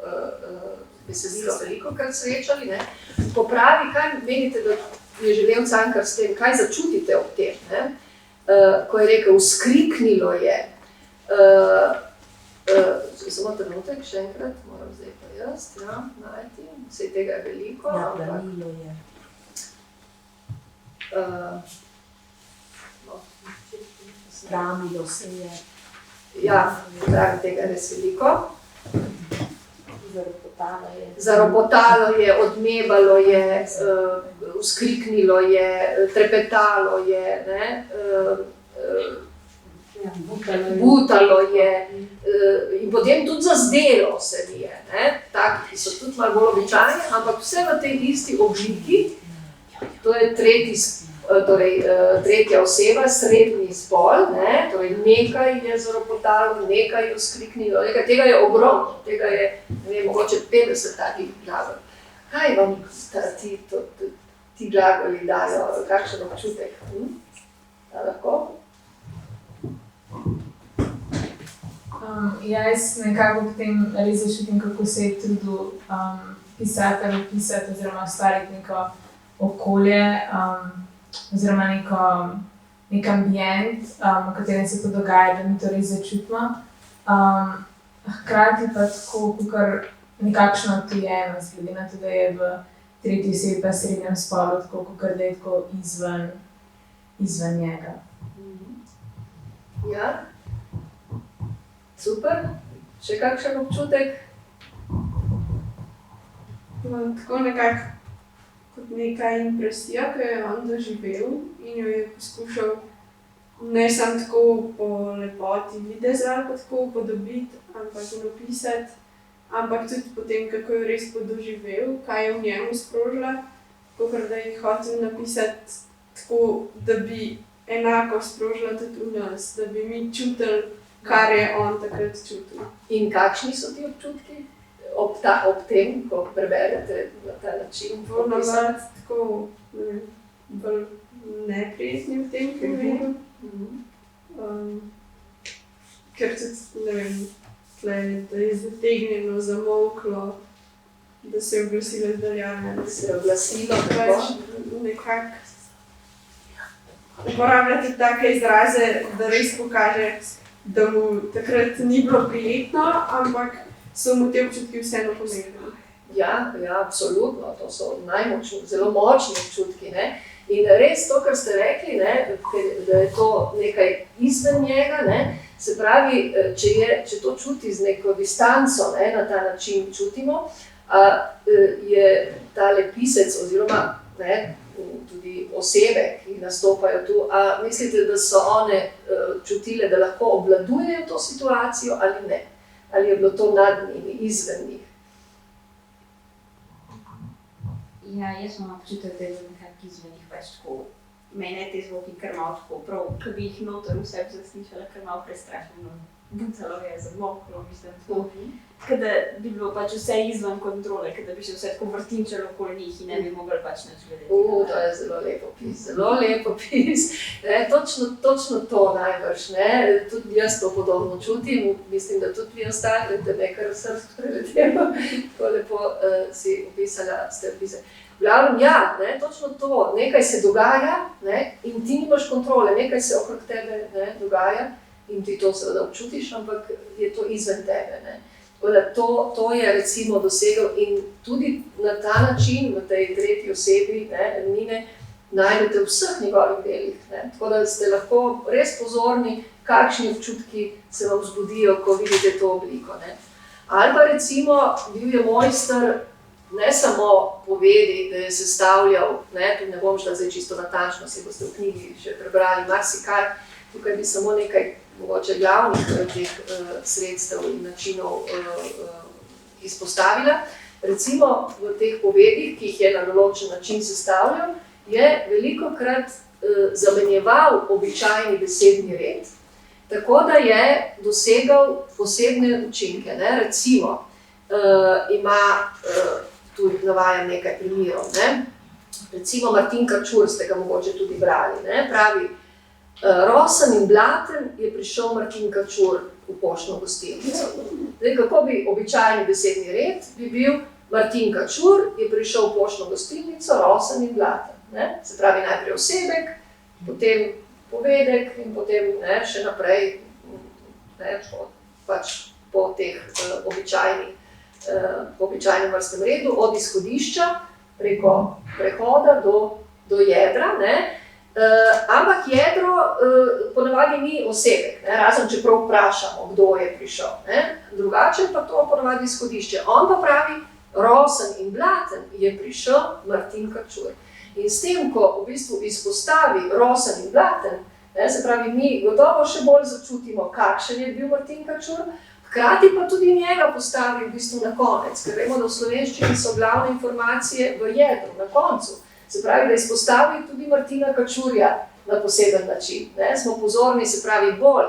besedilo velikokrat srečali. Popravi, kaj menite, da je želel Cankar s tem, kaj začutite ob tem, ko je rekel, vzkriknilo je, Samo trenutek, še enkrat, moram zdaj pa jaz, najti, vse tega je veliko. Ja, planilo je. Stramilo se je. Ja, pravi, tega je res veliko. Zaropotalo je, odmevalo je, vzkriknilo je, trepetalo je, butalo je in potem tudi zazdelo se mi je, taki, ki so tudi malo bolj običajni, ampak vse v tej isti obliki, to je tretja oseba, srednji spol, torej nekaj je zaropotalo, nekaj je vzkriknilo, tega je ogromno, tega je, ne vem, mogoče 50 takih glagolov. Kaj vam ti glagoli dajo, kakšen občutek? Da lahko? Jaz nekako potem res začutim, kako se je trudil pisatelj opisati oziroma ustvariti neko okolje oziroma nek ambient, v katerem se to dogaja, da mi to res začutimo. Hkrati pa tako kakor nekakšna odtujenost, glede na to, da je v tretji osebi pa srednjem spolu, tako kakor da je tako izven njega. Ja. Super. Še kakšen občutek? Tako nekako kot neka impresija, ki jo je on doživel in jo je poskušal ne samo tako po lepoti videza ali pa tako upodobiti, ampak napisati, ampak tudi potem, kako je res podoživel, kaj je v njemu sprožila, kakor da je hotel napisati tako, da bi enako sprožila tudi v nas, da bi mi čutili, kar je on takrat čutil. In kakšni so ti občutki ob tem, ko preberete na ta način? Ponavadi tako bolj neprijetni v tem primeru. Ker tudi, ne vem, da je zategnjeno, zamolklo, da se je oglasilo izdaljane. Da se je oglasilo, tako? Nekako uporabljati take izraze, da res pokaže, da mu takrat ni bilo prijetno, ampak so mu te občutki vseeno pomembni. Ja, absolutno, to so zelo močni občutki. In res to, kar ste rekli, da je to nekaj izven njega, se pravi, če to čuti z neko distanco, na ta način čutimo, je tale pisec oziroma tudi osebe, ki nastopajo tu, a mislite, da so one čutile, da lahko obvladujejo to situacijo ali ne? Ali je bilo to nad njimi, izven njih? Ja, jaz imam občutek, da je bilo nekako izven njih pač tako. Mene te zvoki kar malo tako prav, ko bi jih noter v sebi zaslišala, kar malo prestrašeno. Bucalo je, zamoklo, mislim, tako. Da bi bilo pač vse izven kontrole, da bi še vse tako vrtinčalo okoli njih in ne bi mogli pač nič gledati. To je zelo lep opis. Točno to najbrž, tudi jaz to podobno čutim, mislim, da tudi vi ostali, da nekaj src preletelo, tako lepo si ste opisali. V glavnem, ja, točno to, nekaj se dogaja in ti nimaš kontrole, nekaj se okrog tebe dogaja in ti to seveda občutiš, ampak je to izven tebe. Tako da to je recimo dosegel in tudi na ta način, v tej tretji osebi, Ermine, najdete vseh njegovih delih. Tako da ste lahko res pozorni, kakšni občutki se vam vzbudijo, ko vidite to obliko. Ali pa recimo, bil je mojster ne samo povedi, da je sestavljal, tu ne bom šla zdaj čisto natančno, se boste v knjigi še prebrali marsikaj, tukaj bi samo nekaj mogoče glavnih teh sredstev in načinov izpostavila. Recimo v teh povedih, ki jih je na določen način sestavljal, je velikokrat zamenjeval običajni besedni red, tako da je dosegal posebne učinke. Recimo, ima, tu navajam nekaj primerov, recimo Martin Kačur, ste ga mogoče tudi brali, pravi, rosen in blaten je prišel Martin Kačur v poštno gostilnico. Zdaj, kako bi običajni besedni red bi bil Martin Kačur je prišel v poštno gostilnico, rosen in blaten. Se pravi, najprej osebek, potem povedek in potem še naprej ne, po teh običajnem vrstnem redu, od izhodišča preko prehoda do jedra, ne. Ampak jedro ponavadi ni osebek, ne, razen če prav vprašamo, kdo je prišel. Ne. Drugače pa to ponavadi izhodišče. On pa pravi, Rosen in Blaten je prišel Martin Kačur. In s tem, ko v bistvu izpostavi Rosen in Blaten, ne, se pravi, mi gotovo še bolj začutimo, kakšen je bil Martin Kačur, hkrati pa tudi njega postavi v bistvu na konec, ker vemo, da v slovenščini so glavne informacije v jedru, na koncu. Se pravi, da izpostavi tudi Martina Kačurja na poseben način. Ne? Smo pozorni, se pravi, bolj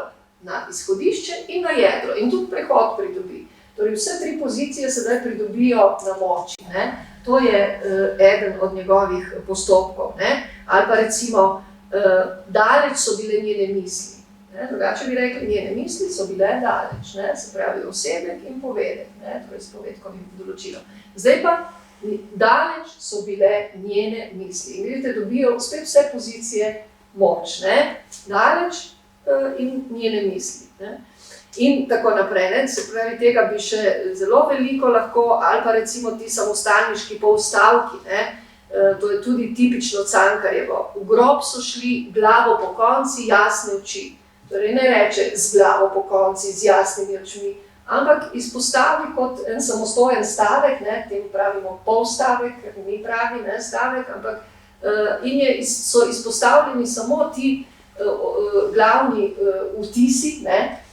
na izhodišče in na jedro. In tudi prehod pridobi. Torej, vse tri pozicije sedaj pridobijo na moči. Ne? To je eden od njegovih postopkov. Ne? Ali pa recimo, daleč so bile njene misli. Ne? Drugače bi rekli, njene misli so bile daleč. Ne? Se pravi, osebek in povedek. Ne? Torej, s povedkovim določilom. Zdaj pa, daleč so bile njene misli. In vidite, dobijo spet vse pozicije moč, ne? Daleč in njene misli. Ne? In tako naprej, ne? Se pravi, tega bi še zelo veliko lahko, ali pa recimo ti samostalniški polstavki, ne? To je tudi tipično Cankarjevo. V grob so šli glavo po konci, jasne oči. Torej ne reče z glavo po konci, z jasnimi očmi, ampak izpostavi kot en samostojen stavek, ne, tem pravimo polstavek, ker ni pravi, ne, stavek, ampak so izpostavljeni samo ti glavni vtisi, ne,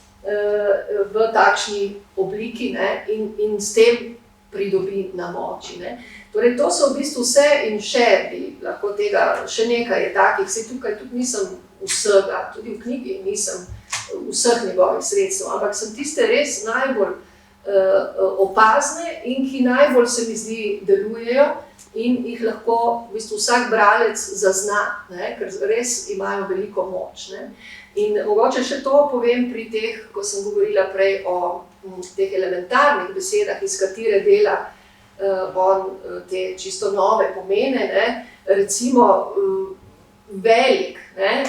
v takšni obliki, ne, in s tem pridobi na moči. Ne. Torej, to so v bistvu vse in še bi lahko tega, še nekaj je takih, saj tukaj tudi nisem vsega, tudi v knjigi nisem vseh njegovih sredstev, ampak sem tiste res najbolj opazne in ki najbolj se mi zdi delujejo in jih lahko v bistvu vsak bralec zazna, ne, ker res imajo veliko moč. Ne. In mogoče še to povem pri teh, ko sem govorila prej o teh elementarnih besedah, iz katere dela on te čisto nove pomene, ne, recimo velik, ne,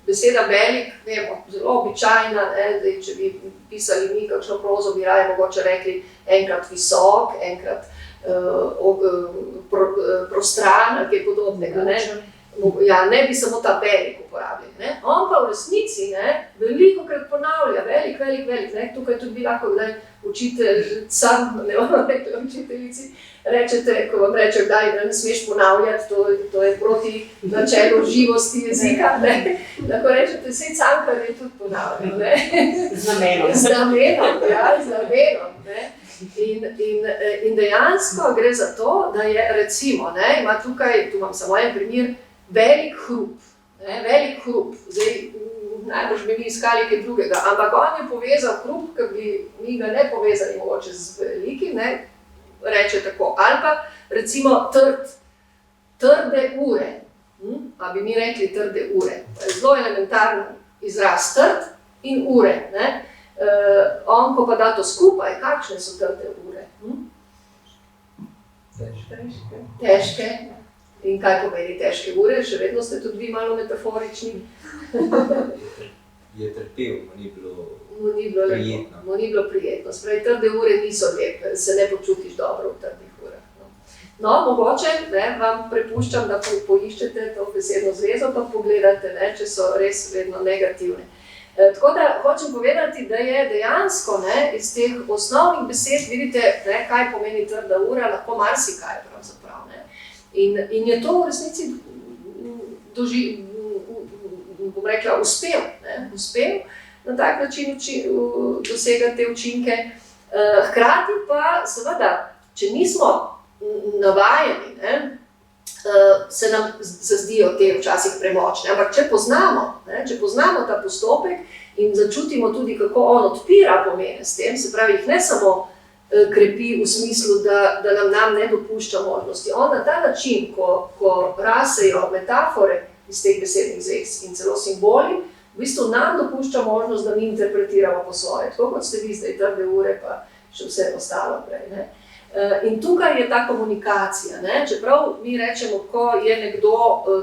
beseda velik, vemo, zelo običajna, ne, zdaj, če bi pisali mi kakšno prozo, bi raje mogoče rekli enkrat visok, enkrat prostran, ali kaj podobnega. Ne. Ja, ne bi samo ta velik uporabljali. Ne. On pa v resnici, ne, velikokrat ponavlja, velik, velik, velik. Ne. Tukaj tudi bi lahko kdaj učiteljcam, ne bomo rekli učiteljici, rečete, ko vam reče, kdaj ne smeš ponavljati, to je proti načelu živosti jezika, ne. Lahko rečete, saj Cankar je tudi ponavljal, ne. Z namenom. Z namenom, ja, z namenom, ne. In dejansko gre za to, da je recimo, ne, ima tukaj, tu imam samo en primer, velik hrup, ne, velik hrup. Zdaj, najbolj bi mi iskali kaj drugega, ampak on je povezal hrup, ker bi mi ga ne povezali mogoče z velikim, ne, reče tako, ali pa recimo trde ure, pa bi mi rekli trde ure, zelo elementarni izraz trd in ure, ne. On, ko pa da to skupaj, kakšne so trde ure? Težke. In kaj pomeni težke ure? Še vedno ste tudi vi malo metaforični. Je trpel, mu ni bilo prijetno. Mu ni bilo prijetno. Spravi, trde ure niso lepe, se ne počutiš dobro v trdih urah. No, mogoče, ne, vam prepuščam, da poiščete to besedno zvezo, pa pogledate, ne, če so res vedno negativne. Tako da hočem povedati, da je dejansko, ne, iz teh osnovnih besed, vidite, ne, kaj pomeni trda ura, lahko marsikaj pravzaprav. Ne. In je to v resnici bom rekla, uspel na tak način dosegati te učinke. Hkrati pa, seveda, če nismo navajeni, ne, se nam zazdijo te včasih premočne, ampak če poznamo ta postopek in začutimo tudi, kako on odpira pomene s tem, se pravi, jih ne samo krepi v smislu, da nam ne dopušča možnosti. On na ta način, ko rasejo metafore iz teh besednih zvez in celo simboli, v bistvu nam dopušča možnost, da mi interpretiramo po svoje, tako kot ste vi zdaj trde ure, pa še vse ostalo prej. Ne? In tukaj je ta komunikacija, ne? Čeprav mi rečemo, ko je nekdo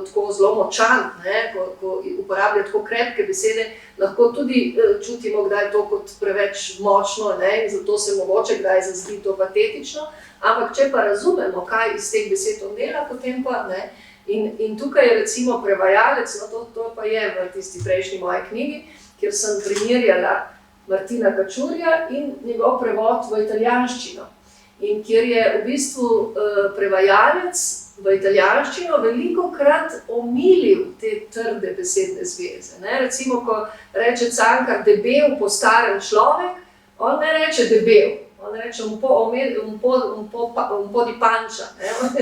tako zelo močan, ne? Ko uporablja tako krepke besede, lahko tudi čutimo, kdaj je to kot preveč močno, ne? In zato se mogoče kdaj zazdi to patetično, ampak če pa razumemo, kaj iz teh besed on dela, potem pa ne. In tukaj je recimo prevajalec, no to pa je v tisti prejšnji moji knjigi, kjer sem primerjala Martina Kačurja in njegov prevod v italijanščino. In kjer je v bistvu prevajalec v italijanščino velikokrat omilil te trde besedne zveze. Ne? Recimo, ko reče Cankar debel po starem človek, on ne reče debel, on reče un po di pancia.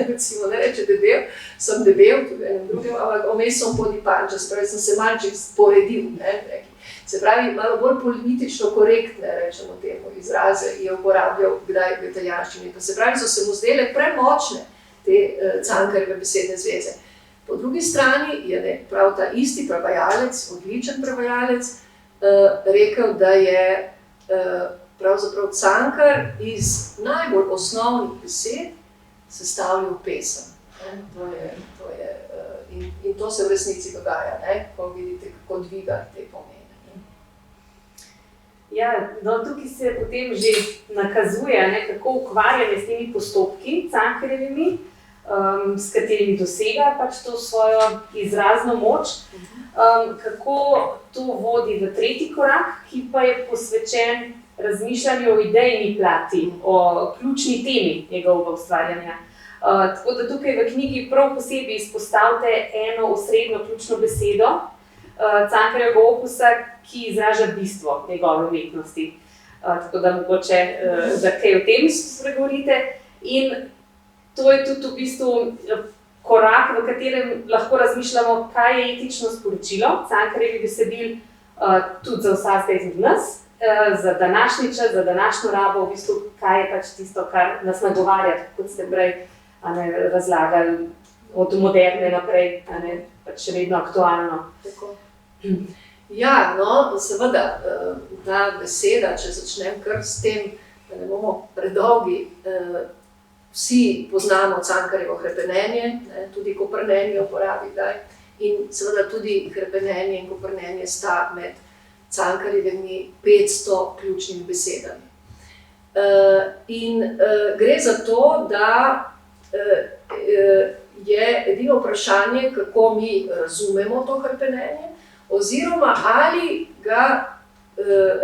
Recimo, ne reče debel, sem debel, tudi enem drugem, ampak omes sem po di pancia, se pravi, sem se malček sporedil. Ne? Se pravi, malo bolj politično korektne, rečemo temu, izraze je uporabljal kdaj v italijanščini. Se pravi, so se mu zdele premočne te Cankarjeve besedne zveze. Po drugi strani je prav ta isti prevajalec, odličen prevajalec, rekel, da je pravzaprav Cankar iz najbolj osnovnih besed sestavljal pesem. In to se v resnici dogaja, ne? Ko vidite, kako dviga te pomene. Ja, no, tukaj se potem že nakazuje, ne, kako ukvarjanje s temi postopki Cankarjevimi, s katerimi dosega pač to svojo izrazno moč, kako to vodi v tretji korak, ki pa je posvečen razmišljanju o idejni plati, o ključni temi njegovega ustvarjanja. Tako da tukaj v knjigi prav posebej izpostavite eno osrednjo ključno besedo Cankarjevega opusa, ki izraža bistvo njegove umetnosti. Tako da mogoče da kaj o tem spregovorite. In to je tudi v bistvu korak, v katerem lahko razmišljamo, kaj je etično sporočilo Cankarjevih besedil tudi za vsakega izmed nas, za današnji čas, za današnjo rabo, v bistvu, kaj je pač tisto, kar nas nagovarja, kot ste prej razlagali, od moderne naprej, pač še vedno aktualno. Tako. Ja, no, seveda, ta beseda, če začnem kar s tem, da ne bomo predolgi, vsi poznamo Cankarjevo hrepenenje, ne, tudi koprnenje uporabi kdaj, in seveda tudi hrepenenje in koprnenje sta med Cankarjevimi 500 ključnimi besedami. In gre za to, da je edino vprašanje, kako mi razumemo to hrepenenje, oziroma ali ga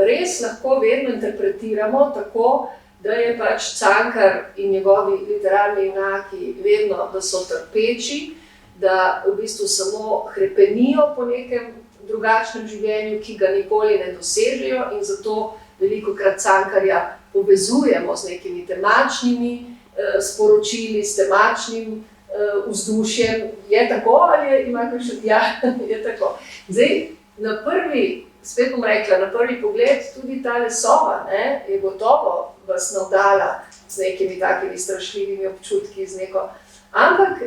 res lahko vedno interpretiramo tako, da je pač Cankar in njegovi literarni junaki vedno, da so trpeči, da v bistvu samo hrepenijo po nekem drugačnem življenju, ki ga nikoli ne dosežejo, in zato velikokrat Cankarja povezujemo z nekimi temačnimi sporočili, s temačnim vzdušjem. Je tako ali ima kakšen? Ja, je tako. Zdaj, na prvi, spet bom rekla, na prvi pogled tudi tale sova, ne, je gotovo vas navdala z nekimi takimi strašljivimi občutki, z neko. Ampak,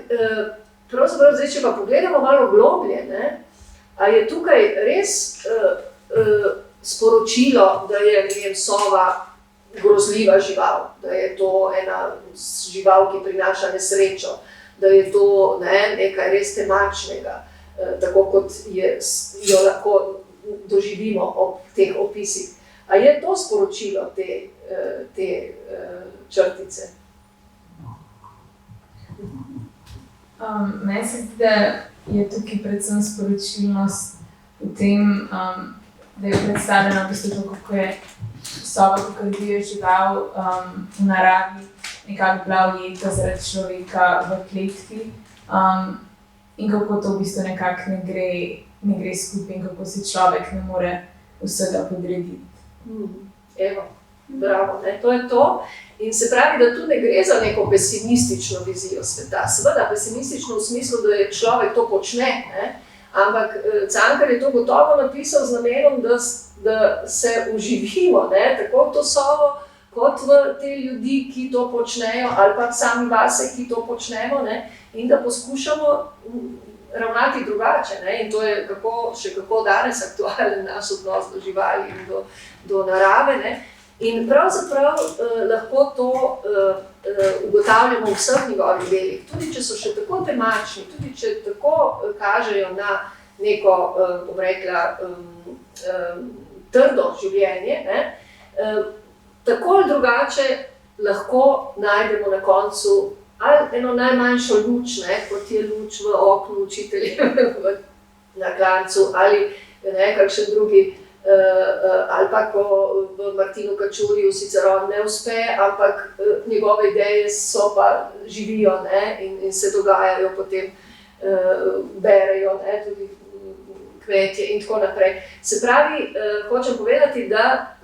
pravzaprav zdaj, če pa pogledamo malo globlje, ne, a je tukaj res sporočilo, da je, ne vem, sova grozljiva žival, da je to ena žival, ki prinaša nesrečo, da je to nekaj res temačnega, tako kot jo lahko doživimo ob teh opisih. A je to sporočilo te črtice? Meni se zdi, da je tukaj predvsem sporočilnost v tem, da je predstavljeno v bistvu to, kako je sova, kako divja žival v naravi nekako bila ujeta zaradi človeka v kletki, in kako to v bistvu nekako ne gre skupaj in kako si človek ne more vsega podrediti. Evo, bravo, ne? To je to. In se pravi, da tu ne gre za neko pesimistično vizijo sveta. Seveda pesimistično v smislu, da je človek to počne, ne? Ampak Cankar je to gotovo napisal z namenom, da se uživimo, ne? Tako v to sovo, kot v te ljudi, ki to počnejo, ali pa sami vase, ki to počnemo, ne? In da poskušamo ravnati drugače, ne? In to je še kako danes aktualen naš odnos do živali in do narave, ne? In pravzaprav lahko to ugotavljamo v vseh njegovih delih, tudi če so še tako temačni, tudi če tako kažejo na neko, bom rekla, trdo življenje, ne, tako ali drugače lahko najdemo na koncu ali eno najmanjšo luč, ne, kot je luč v oknu učitelja na klancu, ali ne, kakšen drugi, ali pa ko v Martinu Kačurju sicer on ne uspe, ampak njegove ideje so pa živijo, ne, in se dogajajo, potem berejo, ne, tudi kmetje in tako naprej. Se pravi, hočem povedati, da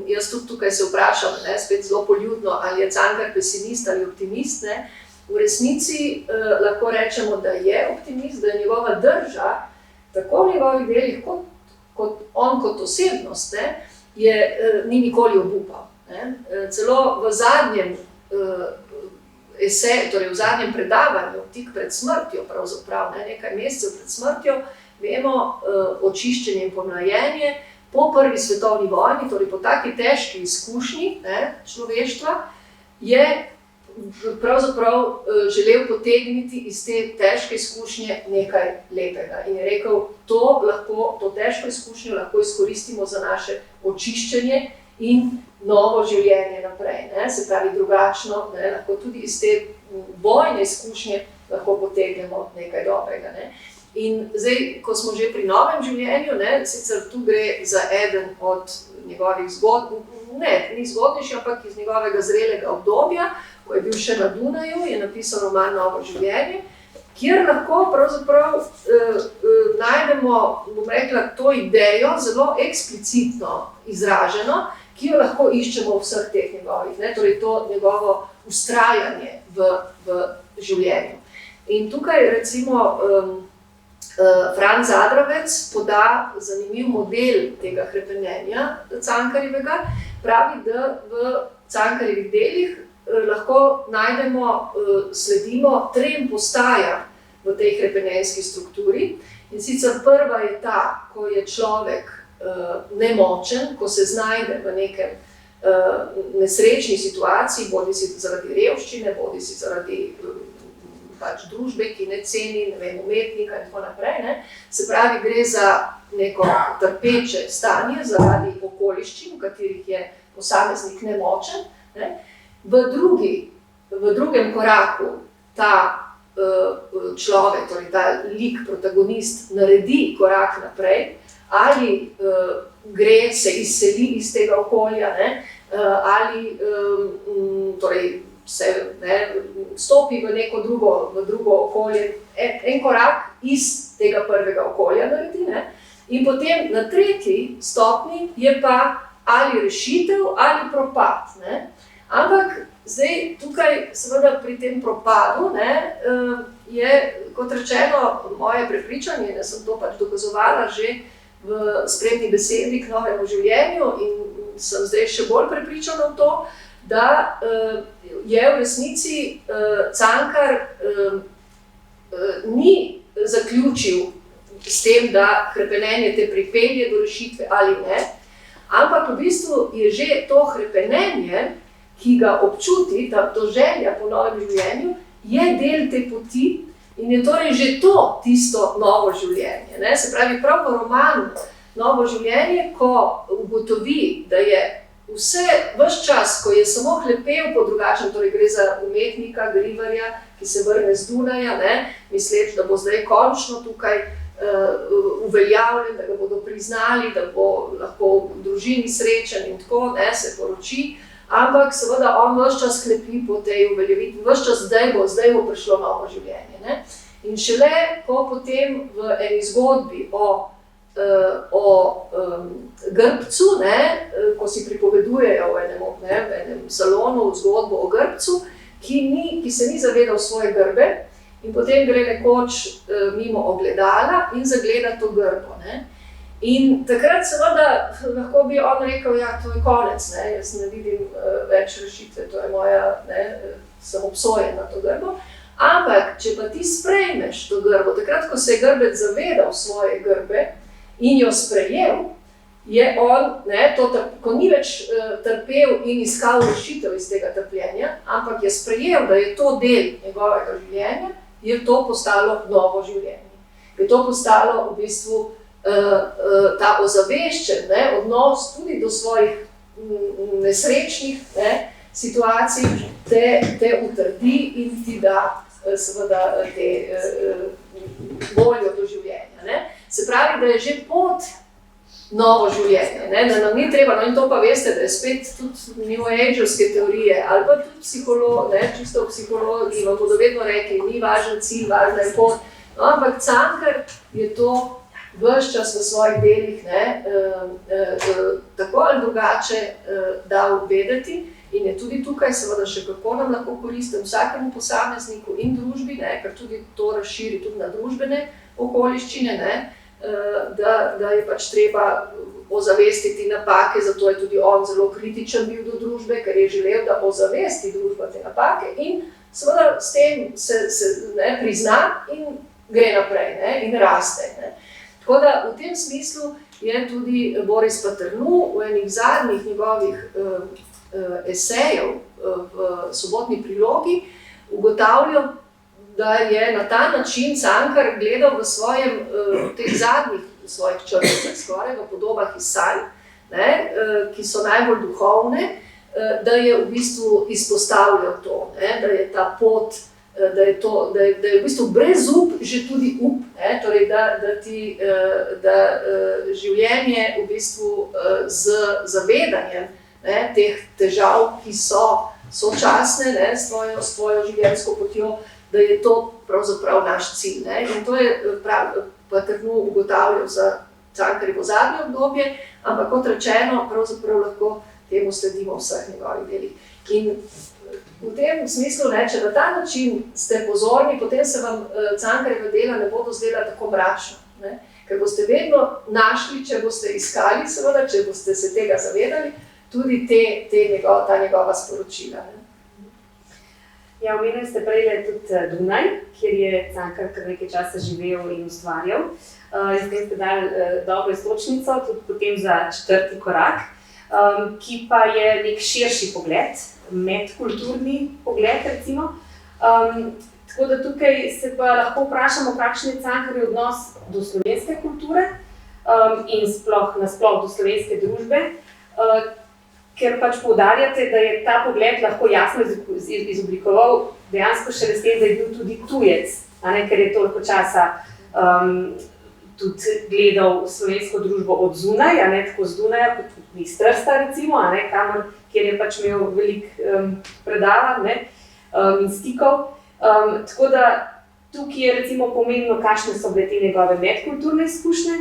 jaz tudi tukaj se vprašam, ne, spet zelo poljudno, ali je Cankar pesimist ali optimist, ne. V resnici lahko rečemo, da je optimist, da je njegova drža, tako v njegovih delih, kot on kot osebnost, ne, ni nikoli obupal. Ne. Celo v zadnjem torej v zadnjem predavanju, tik pred smrtjo pravzaprav, ne, nekaj mesecev pred smrtjo, vemo, očiščenje in pomlajenje po prvi svetovni vojni, torej po taki težki izkušnji, ne, človeštva, je pravzaprav želel potegniti iz te težke izkušnje nekaj lepega. In je rekel, to težko izkušnjo lahko izkoristimo za naše očiščenje in novo življenje naprej, ne, se pravi drugačno, ne, lahko tudi iz te vojne izkušnje lahko potegnemo nekaj dobrega, ne. In zdaj, ko smo že pri novem življenju, ne, sicer tu gre za eden od njegovih ni zgodnejši, ampak iz njegovega zrelega obdobja, ko je bil še na Dunaju, je napisal roman Novo življenje, kjer lahko pravzaprav najdemo, bom rekla, to idejo zelo eksplicitno izraženo, ki jo lahko iščemo v vseh teh njegovih, ne, torej to njegovo vztrajanje v življenju. In tukaj recimo Franc Zadravec poda zanimiv model tega hrepenenja Cankarjevega, pravi, da v Cankarjevih delih lahko najdemo, sledimo 3 postajam v tej hrepenenjski strukturi. In sicer prva je ta, ko je človek nemočen, ko se znajde v nekem nesrečni situaciji, bodisi zaradi revščine, bodisi zaradi pač družbe, ki ne ceni, ne vem, umetnika in tako naprej, ne. Se pravi, gre za neko trpeče stanje zaradi okoliščin, v katerih je posameznik nemočen, ne. V drugem koraku ta človek, torej ta lik, protagonist, naredi korak naprej, ali se izseli iz tega okolja, ne, ali torej se stopi v neko drugo okolje, en korak iz tega prvega okolja naredi, ne, in potem na 3. stopnji je pa ali rešitev ali propad, ne. Ampak zdaj tukaj seveda pri tem propadu, ne, je, kot rečeno, moje prepričanje, da sem to pač dokazovala že v sprednji besedi k novemu življenju in sem zdaj še bolj prepričana v to, da je v resnici Cankar ni zaključil s tem, da hrepenenje te pripelje do rešitve ali ne, ampak v bistvu je že to hrepenenje, ki ga občuti, to želja po novem življenju, je del te poti in je torej že to tisto novo življenje, ne? Se pravi, prav v romanu Novo življenje, ko ugotovi, da je ves čas, ko je samo hlepel po drugačnem, torej gre za umetnika, Grivarja, ki se vrne z Dunaja, ne, misleč, da bo zdaj končno tukaj uveljavljen, da ga bodo priznali, da bo lahko v družini srečen in tako, ne, se poroči, ampak seveda on ves čas hlepi po tej uveljavitvi, ves čas zdaj bo prišlo novo življenje, ne. In šele, ko potem v eni zgodbi o grbcu, ne, ko si pripovedujejo v enem salonu zgodbo o grbcu, ki se ni zavedal svoje grbe in potem gre nekoč mimo ogledala in zagleda to grbo, ne. In takrat seveda lahko bi on rekel, ja, to je konec, ne, jaz ne vidim več rešitve, to je moja, ne, sem obsojen na to grbo. Ampak, če pa ti sprejmeš to grbo, takrat, ko se je grbec zavedal svoje grbe in jo sprejel, je on, ko ni več trpel in iskal rešitev iz tega trpljenja, ampak je sprejel, da je to del njegovega življenja, je to postalo novo življenje. Je to postalo v bistvu ta ozaveščen odnos tudi do svojih nesrečnih situacij, te utrdi in ti da seveda te voljo do življenja. Se pravi, da je že pot novo življenje, da nam ni treba, in to pa veste, da je spet tudi New Age-ovske teorije, ali pa tudi čisto psihologi vam bodo vedno rekli, ni važen cilj, važna je pot, ampak Cankar je to ves čas v svojih delih tako ali drugače dal vedeti in je tudi tukaj seveda še kako nam lahko koristen vsakemu posamezniku in družbi, ker tudi to razširi tudi na družbene okoliščine, da je pač treba ozavestiti napake, zato je tudi on zelo kritičen bil do družbe, ker je želel, da ozavesti družba te napake in seveda s tem se prizna in gre naprej in raste. Tako da v tem smislu je tudi Boris Paternoux v enih zadnjih njegovih esejev v Sobotni prilogi ugotavljal, da je na ta način Cankar gledal v teh zadnjih svojih črticah, skoraj v podobah iz sanj, ki so najbolj duhovne, da je v bistvu izpostavljal to, da je ta pot, da je v bistvu brez up že tudi up, torej da življenje v bistvu z zavedanjem teh težav, ki so sočasne s tvojo življenjsko potjo, da je to pravzaprav naš cilj. In to je Paternoux ugotavljal za Cankarjevo zadnje obdobje, ampak kot rečeno, pravzaprav lahko temu sledimo v vseh njegovih delih. In v tem smislu, če na ta način ste pozorni, potem se vam Cankarjeva dela ne bodo zdela tako mračno. Ker boste vedno našli, če boste iskali, seveda, če boste se tega zavedali, tudi ta njegova sporočila. Ja, omenili ste prej tudi Dunaj, kjer je Cankar kar nekaj časa živel in ustvarjal. In s tem ste dali dobro iztočnico, tudi potem za 4. korak, ki pa je nek širši pogled, medkulturni pogled, recimo. Tako da tukaj se pa lahko vprašamo, kakšen je Cankarjev odnos do slovenske kulture in nasploh do slovenske družbe, ker pač poudarjate, da je ta pogled lahko jasno izoblikoval dejansko šele s tem, da je bil tudi tujec, ker je toliko časa tudi gledal slovensko družbo od zunaj, tako z Dunaja, kot iz Trsta recimo, kjer je pač imel veliko predavanj in stikov. Tako da tukaj je recimo pomembno, kakšne so bile te njegove medkulturne izkušnje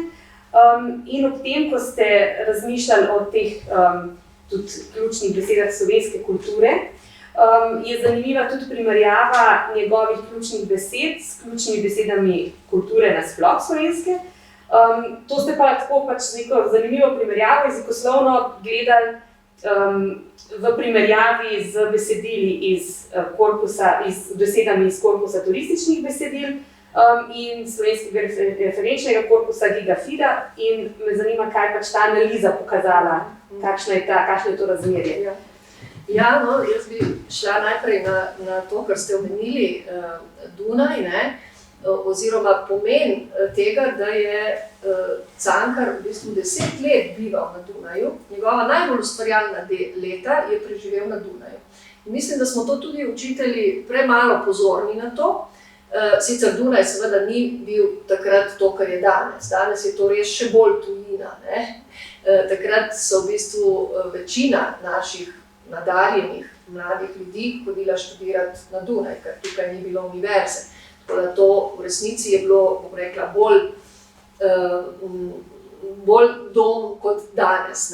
in ob tem, ko ste razmišljali o teh tudi ključnih besedah slovenske kulture, je zanimiva tudi primerjava njegovih ključnih besed s ključnimi besedami kulture nasploh slovenske. To ste pa tako pač neko zanimivo primerjavo jezikoslovno gledali v primerjavi z besedili z besedami iz korpusa turističnih besedil in slovenskega referenčnega korpusa Giga Fida in me zanima, kaj pač ta analiza pokazala, kakšno je to razmerje. Ja, jaz bi šla najprej na to, kar ste omenili, Dunaj, oziroma pomen tega, da je Cankar v bistvu 10 let bival na Dunaju. Njegova najbolj ustvarjalna leta je preživel na Dunaju. In mislim, da smo to tudi učitelji premalo pozorni na to. Sicer Dunaj seveda ni bil takrat to, kar je danes. Danes je to res še bolj tujina. Takrat so v bistvu večina naših nadarjenih mladih ljudi hodila študirati na Dunaj, ker tukaj ni bilo univerze. Tako da to v resnici je bilo, bom rekla, bolj dom kot danes.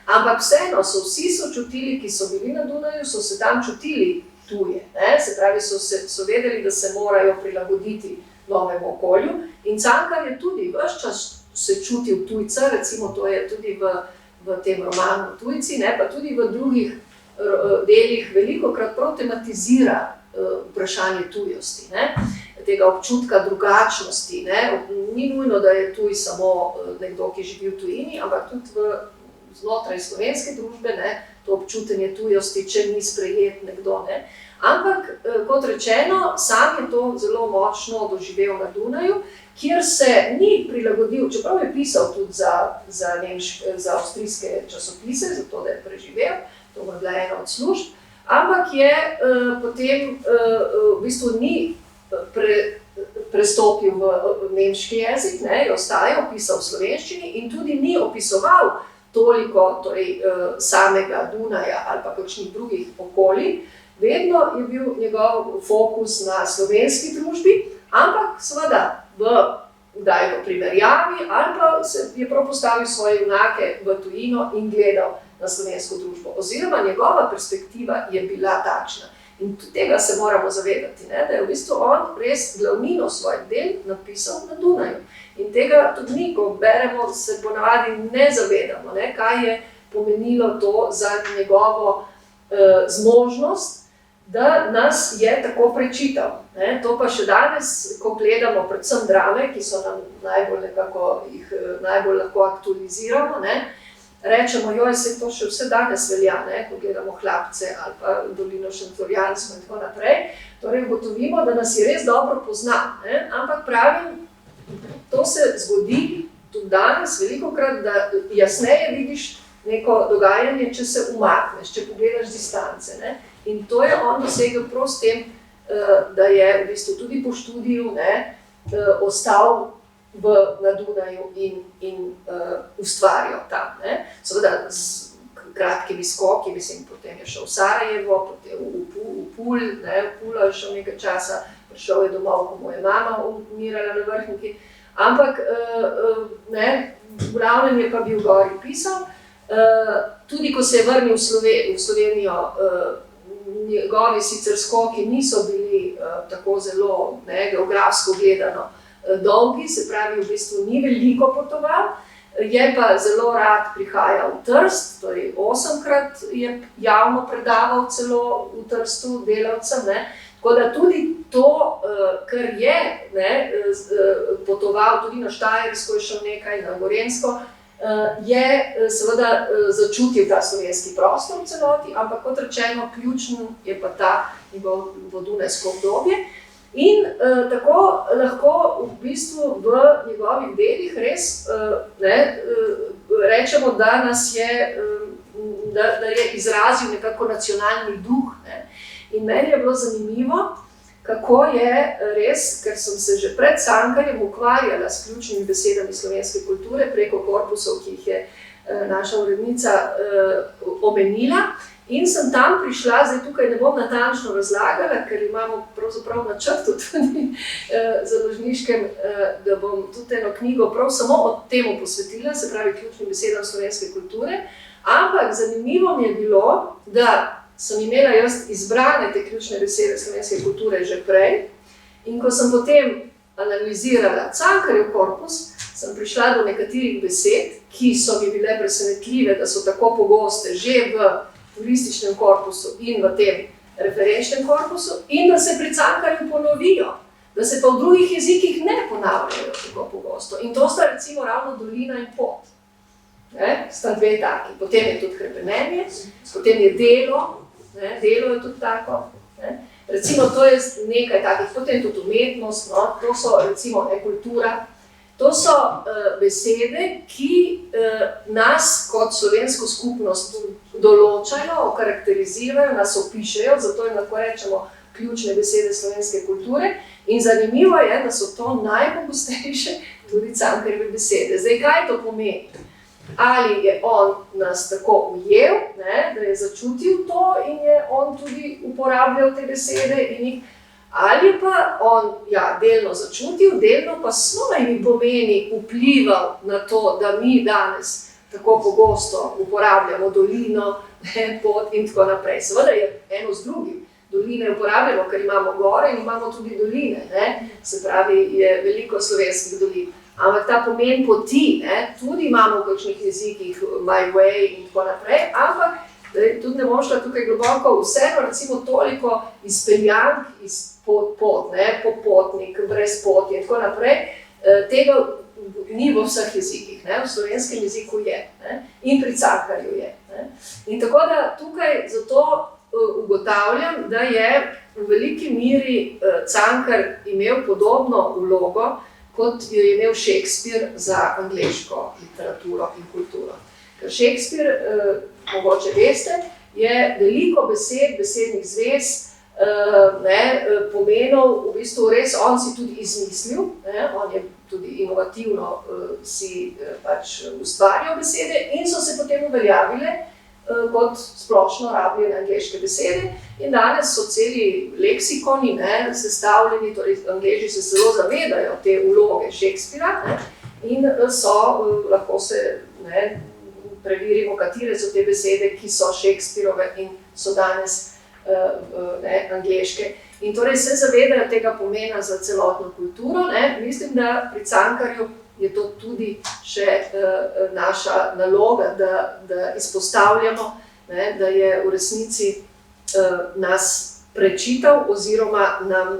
Ampak vseeno so vsi sočutili, ki so bili na Dunaju, so se tam čutili tuje. Se pravi, so vedeli, da se morajo prilagoditi novemu okolju. In Cankar je tudi ves čas se čutil tujca, recimo to je tudi v tem romanu Tujci, pa tudi v drugih delih velikokrat prav tematizira vprašanje tujosti. tega občutka drugačnosti. Ne? Ni nujno, da je tuj samo nekdo, ki živi v tujini, ampak tudi znotraj slovenske družbe, ne? To občutenje tujosti, če ni sprejet nekdo. Ne? Ampak, kot rečeno, sam je to zelo močno doživel na Dunaju, kjer se ni prilagodil, čeprav je pisal tudi za avstrijske časopise, zato da je preživel, to je bila ena od služb, ampak je potem v bistvu ni prestopil v nemški jezik, ne, je ostajal, pisal v slovenščini in tudi ni opisoval toliko samega Dunaja ali pa kakšnih drugih okolij. Vedno je bil njegov fokus na slovenski družbi, ampak seveda kdaj v primerjavi ali pa je prav postavil svoje junake v tujino in gledal na slovensko družbo. Oziroma njegova perspektiva je bila takšna. In tega se moramo zavedati, ne, da je v bistvu on res glavnino svojih del napisal na Dunaju. In tega tudi mi, ko beremo, se ponavadi ne zavedamo, ne, kaj je pomenilo to za njegovo zmožnost, da nas je tako prečital. Ne. To pa še danes, ko gledamo predvsem drame, ki so nam najbolj lahko aktualiziramo, ne, rečemo, joj, se to še vse danes velja, ne, ko gledamo Hlapce ali pa Dolino Šentflorjansko in tako naprej. Torej ugotovimo, da nas je res dobro pozna, ne, ampak pravim, to se zgodi tudi danes velikokrat, da jasneje vidiš neko dogajanje, če se umakneš, če pogledaš z distance. Ne. In to je on dosegel prav s tem, da je v bistvu tudi po študiju ostal na Dunaju in ustvarjal tam. Ne. Seveda z kratkimi skoki, mislim, potem je šel v Sarajevo, potem v Pulj, v Pulo je šel nekaj časa, prišel je domov, ko mu je mama umirala na Vrhniki, ampak v glavnem je pa bil gor in pisal. Tudi ko se je vrnil v Slovenijo, njegovi sicer skoki niso bili tako zelo geografsko gledano dolgi, se pravi, v bistvu ni veliko potoval, je pa zelo rad prihajal v Trst, torej 8-krat je javno predaval celo v Trstu delavcem, tako da tudi to, kar je potoval tudi na Štajersko, je šel nekaj na Gorenjsko, je seveda začutil ta slovenski prostor v celoti, ampak kot rečeno, ključno je pa ta njegovo dunajsko obdobje. In tako lahko v bistvu v njegovih delih res rečemo, da je izrazil nekako nacionalni duh. In meni je bilo zanimivo, kako je res, ker sem se že pred Cankarjem ukvarjala s ključnimi besedami slovenske kulture preko korpusov, ki jih je naša urednica omenila. In sem tam prišla, zdaj tukaj ne bom natančno razlagala, ker imamo pravzaprav načrtu tudi založniškem, da bom tudi eno knjigo prav samo o temu posvetila, se pravi ključnim besedam slovenske kulture. Ampak zanimivo mi je bilo, da sem imela jaz izbrane te ključne besede slovenske kulture že prej. In ko sem potem analizirala Cankarjev korpus, sem prišla do nekaterih besed, ki so mi bile presenetljive, da so tako pogoste že v turističnem korpusu in v tem referenčnem korpusu in da se pri Cankarju ponovijo, da se pa v drugih jezikih ne ponavljajo tako pogosto. In to sta recimo ravno Dolina in Pot. Sta dve taki. Potem je tudi Hrepenenje, potem je Delo, Delo je tudi tako. Recimo to je nekaj takih, potem tudi umetnost, to so recimo kultura. To so besede, ki nas kot slovensko skupnost določajo, okarakterizirajo, nas opišejo, zato jim lahko rečemo ključne besede slovenske kulture. In zanimivo je, da so to najpogostejše tudi Cankarjeve besede. Zdaj, kaj to pomeni? Ali je on nas tako ujel, da je začutil to in je on tudi uporabljal te besede in jih. Ali pa on delno začutil, delno pa s svojimi pomeni vplival na to, da mi danes tako pogosto uporabljamo dolino, pot in tako naprej. Seveda je eno z drugim. Doline uporabljamo, ker imamo gore in imamo tudi doline. Se pravi, je veliko slovenskih dolin. Ampak ta pomen poti, tudi imamo v kakšnih jezikih, my way in tako naprej, ampak tudi ne bom šla tukaj globoko, vseeno recimo toliko izpeljank iz pot, ne, popotnik, brezpotje in tako naprej. Tega ni v vseh jezikih, ne, v slovenskem jeziku je, ne, in pri Cankarju je. Ne. In tako da tukaj zato ugotavljam, da je v veliki meri Cankar imel podobno vlogo, kot jo je imel Shakespeare za angleško literaturo in kulturo. Ker Shakespeare, mogoče veste, je veliko besed, besednih zvez, pomenov, v bistvu res on si tudi izmislil, ne, on je tudi inovativno si pač ustvarjal besede in so se potem uveljavile kot splošno rabljene angleške besede in danes so celi leksikoni, ne, sestavljeni, torej Angleži se zelo zavedajo te vloge Shakespearea, ne, in so, lahko se, ne, preverimo, katere so te besede, ki so Shakespearove in so danes angleške. In torej se zavedajo tega pomena za celotno kulturo. Ne. Mislim, da pri Cankarju je to tudi še naša naloga, da izpostavljamo, ne, da je v resnici nas prečital oziroma nam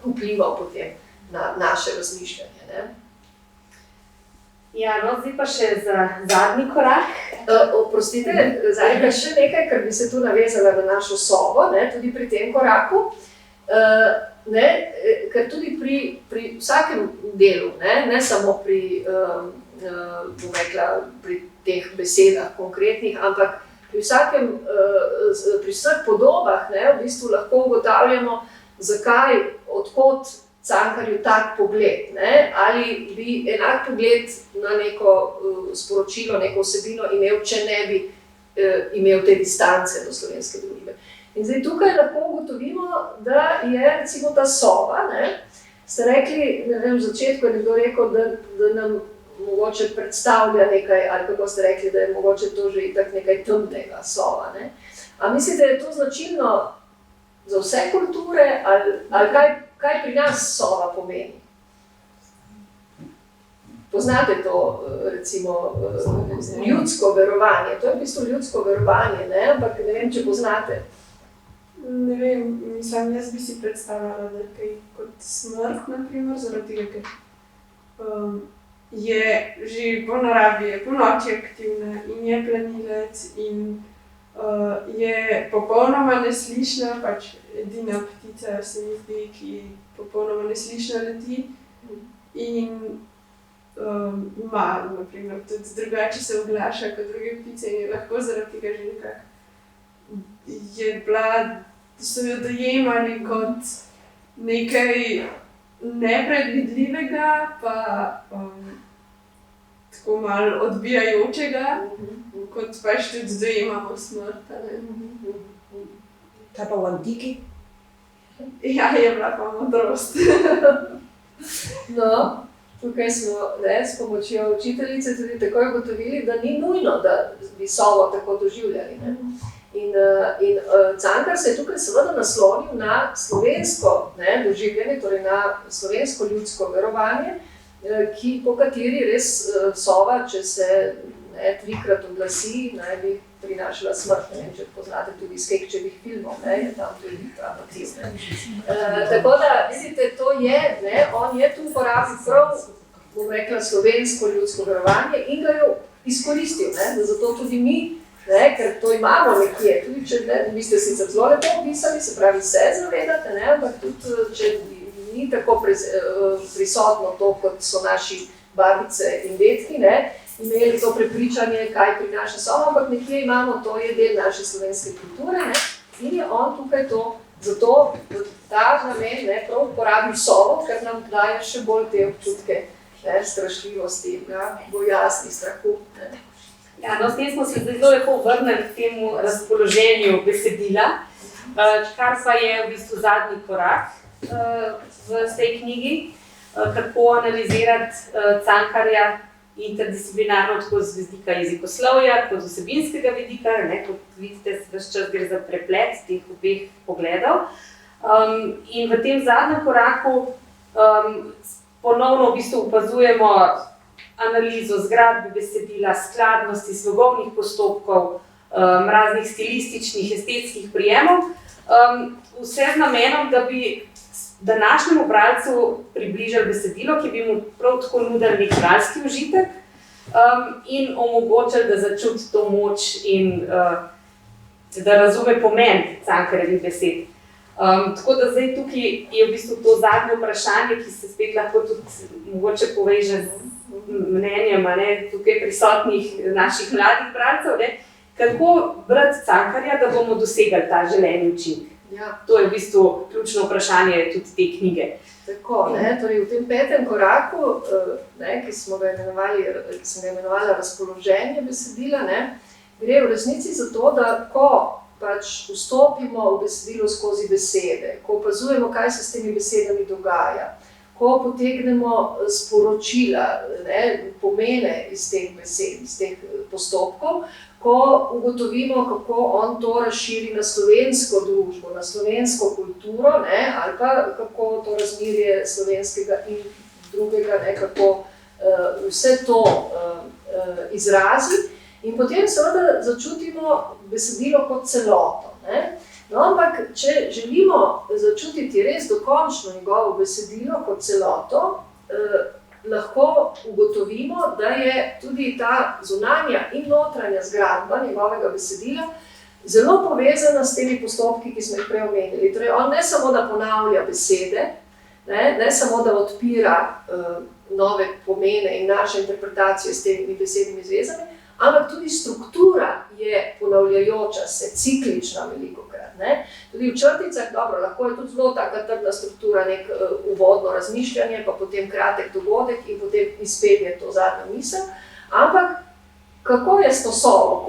vplival potem na naše razmišljanje. Ne. Ja, no, zdaj pa še za zadnji korak. Oprostite, zdaj pa še nekaj, kar bi se tu navezala na našo sobo, ne, tudi pri tem koraku. Ne, ker tudi pri vsakem delu, ne samo pri, bom rekla, pri teh besedah konkretnih, ampak pri vseh podobah, ne, v bistvu lahko ugotavljamo, zakaj, odkot Cankarju tak pogled, ne, ali bi enak pogled na neko sporočilo, neko vsebino imel, če ne bi imel te distance do slovenske družbe. In zdaj tukaj lahko ugotovimo, da je recimo ta soba, ne, ste rekli, ne vem, v začetku je nekdo rekel, da nam mogoče predstavlja nekaj, ali kako ste rekli, da je mogoče to že itak nekaj temnega soba, ne. A mislite, da je to značilno za vse kulture, ali kaj pri nas soba pomeni? Poznate to, recimo, ljudsko verovanje, to je v bistvu ljudsko verovanje, ne, ampak ne vem, če poznate. Ne vem, mislim, jaz bi si predstavljala, da je kaj kot smrt, na primer, zaradi tega, ker je že po naravi, je po noči aktivna in je plenilec in je popolnoma neslišna, pač edina ptica se mi zdi, ki popolnoma neslišno leti in ima, na primer, tudi drugače se oglaša kot druge ptice in je lahko zaradi tega že nekako je bila, so jo dojemali kot nekaj nepredvidljivega, pa tako malo odbijajočega, kot pač tudi dojemamo smrt. Kaj pa v antiki? Ja, je bila pa modrost. No, tukaj smo, ne, s pomočjo učiteljice tudi takoj ugotovili, da ni nujno, da bi sobo tako doživljali. Ne. In Cankar se je tukaj seveda naslonil na slovensko, ne, doživljanje, torej na slovensko ljudsko verovanje, po kateri res sova, če se, ne, trikrat oglasi, naj bi prinašala smrt. Ne vem, če poznate tudi iz Kekčevih filmov, ne, je tam tudi ta motiv. Tako da, vidite, to je, ne, on je tu uporabil prav, bom rekla, slovensko ljudsko verovanje in ga je izkoristil, ne, da zato tudi mi, ne, ker to imamo nekje, tudi če ne, vi ste sicer zelo lepo opisali, se pravi, se zavedate, ne, ampak tudi, če ni tako prisotno to, kot so naši babice in detki, ne, imeli to prepričanje, kaj prinaša soba, ampak nekje imamo, to je del naše slovenske kulture, ne, in je on tukaj to, zato ta namen, ne, prav uporabil sobo, ker nam daje še bolj te občutke, ne, strašljivosti, ja, bojazni, strahu, ne. Ja, no, s tem smo se zelo lepo vrnili k temu razpoloženju besedila, kar pa je v bistvu zadnji korak v tej knjigi, kako analizirati Cankarja interdisciplinarno tako z vidika jezikoslovja, kot vsebinskega vidika, ne, kot vidite, ves čas gre za preplet teh obeh pogledov. In v tem zadnjem koraku ponovno v bistvu opazujemo analizo zgradbe besedila, skladnosti, slogovnih postopkov, raznih stilističnih, estetskih prijemov, Vse z namenom, da bi današnjemu bralcu približali besedilo, ki bi mu prav tako nudili nek bralski užitek in omogočili, da začuti to moč in da razume pomen Cankarjevih besed. Tako da zdaj tukaj je v bistvu to zadnje vprašanje, ki se spet lahko tudi mogoče poveže z mnenjem tukaj prisotnih naših mladih bralcev, kako brati Cankarja, da bomo dosegli ta želeni učinek. Ja. To je v bistvu ključno vprašanje tudi te knjige. Tako, torej v tem 5. koraku, ki sem ga imenovala razpoloženje besedila, gre v resnici za to, da ko pač vstopimo v besedilo skozi besede, ko opazujemo, kaj se s temi besedami dogaja, ko potegnemo sporočila, pomene iz teh besed, iz teh postopkov, ko ugotovimo, kako on to razširi na slovensko družbo, na slovensko kulturo, ali pa kako to razmerje slovenskega in drugega, kako vse to izrazi. In potem seveda začutimo besedilo kot celoto. No, ampak, če želimo začutiti res dokončno njegovo besedilo kot celoto, lahko ugotovimo, da je tudi ta zunanja in notranja zgradba njegovega besedila zelo povezana s temi postopki, ki smo jih prej omenili. Torej, on ne samo, da ponavlja besede, ne samo, da odpira nove pomene in naše interpretacije s temi besednimi zvezami, ampak tudi struktura je ponavljajoča se, ciklična velikokrat. Tudi v črticah, dobro, lahko je tudi zelo taka trdna struktura, nek uvodno razmišljanje, pa potem kratek dogodek in potem izpelje to zadnjo misel. Ampak kako je s to sovo?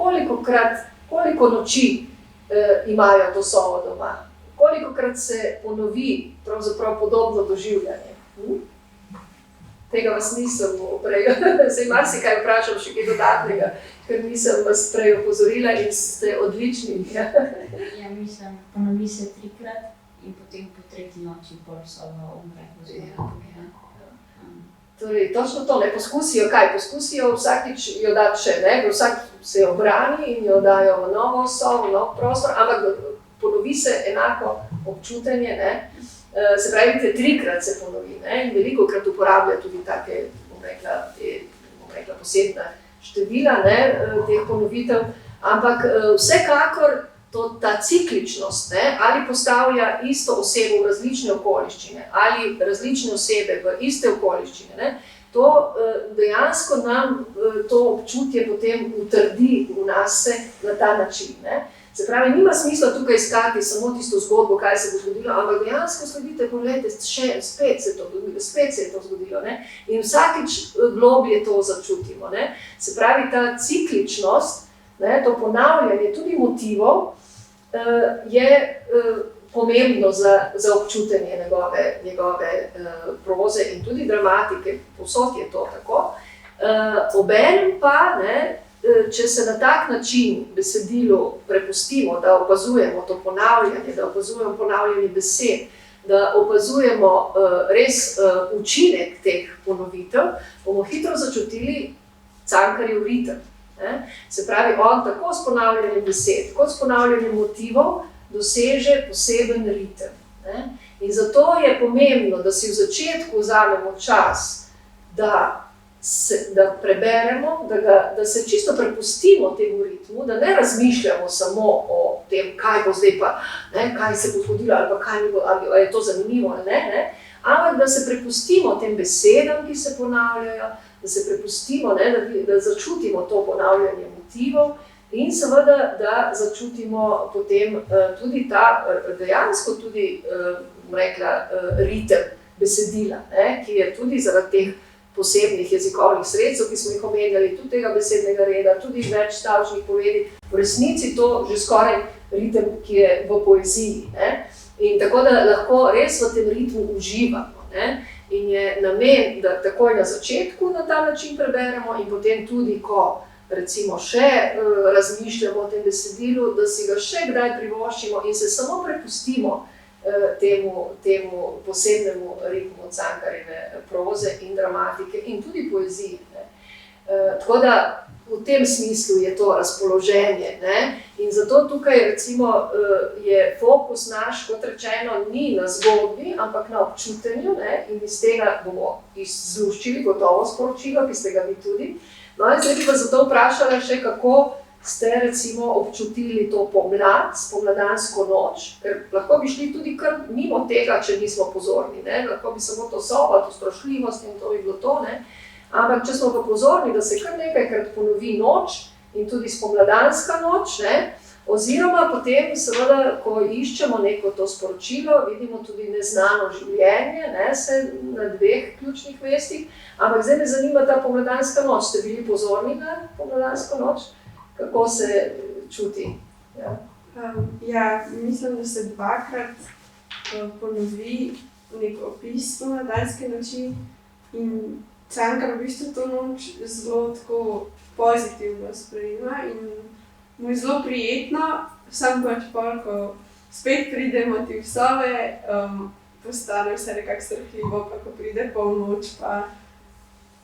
Koliko noči imajo to sovo doma? Kolikokrat se ponovi pravzaprav podobno doživljanje? Tega vas nisem prej, zdaj marsikaj vprašam še kaj dodatnega, ker nisem vas prej opozorila in ste odlični. Ja, mislim, ponovi se 3-krat in potem po 3. noči pol soba umre. Torej, točno to, poskusijo kaj? Poskusijo vsakič jo dati še, vsak se jo obrani in jo dajo v novo sobo, v nov prostor, ampak ponovi se enako občutenje, se pravi, 3-krat se ponovi, in velikokrat uporablja tudi take, bom rekla, posebna števila, teh ponovitev, ampak vsekakor ta cikličnost, ali postavlja isto osebo v različne okoliščine, ali različne osebe v iste okoliščine, to dejansko nam to občutje potem utrdi v nas na ta način. Se pravi, nima smisla tukaj iskati samo tisto zgodbo, kaj se bo zgodilo, ampak dejansko sledite, pogledajte, spet se je to zgodilo. In vsakič globlje to začutimo. Se pravi, ta cikličnost, to ponavljanje tudi motivov je pomembno za občutenje njegove proze in tudi dramatike, povsod je to tako. Obenem pa, če se na tak način besedilu prepustimo, da opazujemo to ponavljanje, da opazujemo ponavljanje besed, da opazujemo res učinek teh ponovitev, bomo hitro začutili Cankarjev ritem. Se pravi, on tako s ponavljanjem besed, kot s ponavljanjem motivov doseže poseben ritem. In zato je pomembno, da si v začetku vzamemo čas, da preberemo, da se čisto prepustimo temu ritmu, da ne razmišljamo samo o tem, kaj bo zdaj pa, kaj se bo zgodilo, ali pa ali je to zanimivo ali ne, ampak da se prepustimo tem besedam, ki se ponavljajo, da se prepustimo, da začutimo to ponavljanje motivov in seveda, da začutimo potem tudi ta, dejansko tudi, ritem besedila, ki je tudi zaradi teh posebnih jezikovnih sredstev, ki smo jih omenjali, tudi tega besednega reda, tudi več stavčnih povedi, v resnici to že skoraj ritem, ki je v poeziji. In tako da lahko res v tem ritmu uživamo. In je namen, da takoj na začetku na ta način preberemo in potem tudi, ko recimo še razmišljamo o tem besedilu, da si ga še kdaj privoščimo in se samo prepustimo temu posebnemu ritmu Cankarjeve proze in dramatike in tudi poezije. Tako da v v tem smislu je to razpoloženje. Ne? In zato tukaj recimo je fokus naš, kot rečeno, ni na zgodbi, ampak na občutenju, ne? In iz tega bomo izluščili gotovo sporočilo, ki ste ga vi tudi. No in zdaj bi vas zato vprašala še, kako ste recimo občutili to pomlad, spomladansko noč, ker lahko bi šli tudi kar mimo tega, če nismo pozorni, ne? Lahko bi samo to sobo, to strašljivost in to bi bilo to, ne? Ampak če smo pa pozorni, da se kar nekajkrat ponovi noč in tudi spomladanska noč, ne? Oziroma potem seveda, ko iščemo neko to sporočilo, vidimo tudi neznano življenje, ne? Se na dveh ključnih mestih, ampak zdaj me zanima ta pomladanska noč. Ste bili pozorni na pomladansko noč? Kako se čuti? Ja. Ja, mislim, da se dvakrat ponovi nek opis pomladanske noči in Cankar v bistvu to noč zelo tako pozitivno sprejema in mu je zelo prijetno, sam pač pol, ko spet pridemo ti v sobe, postane vse nekako strhljivo, pa ko pride polnoč, pa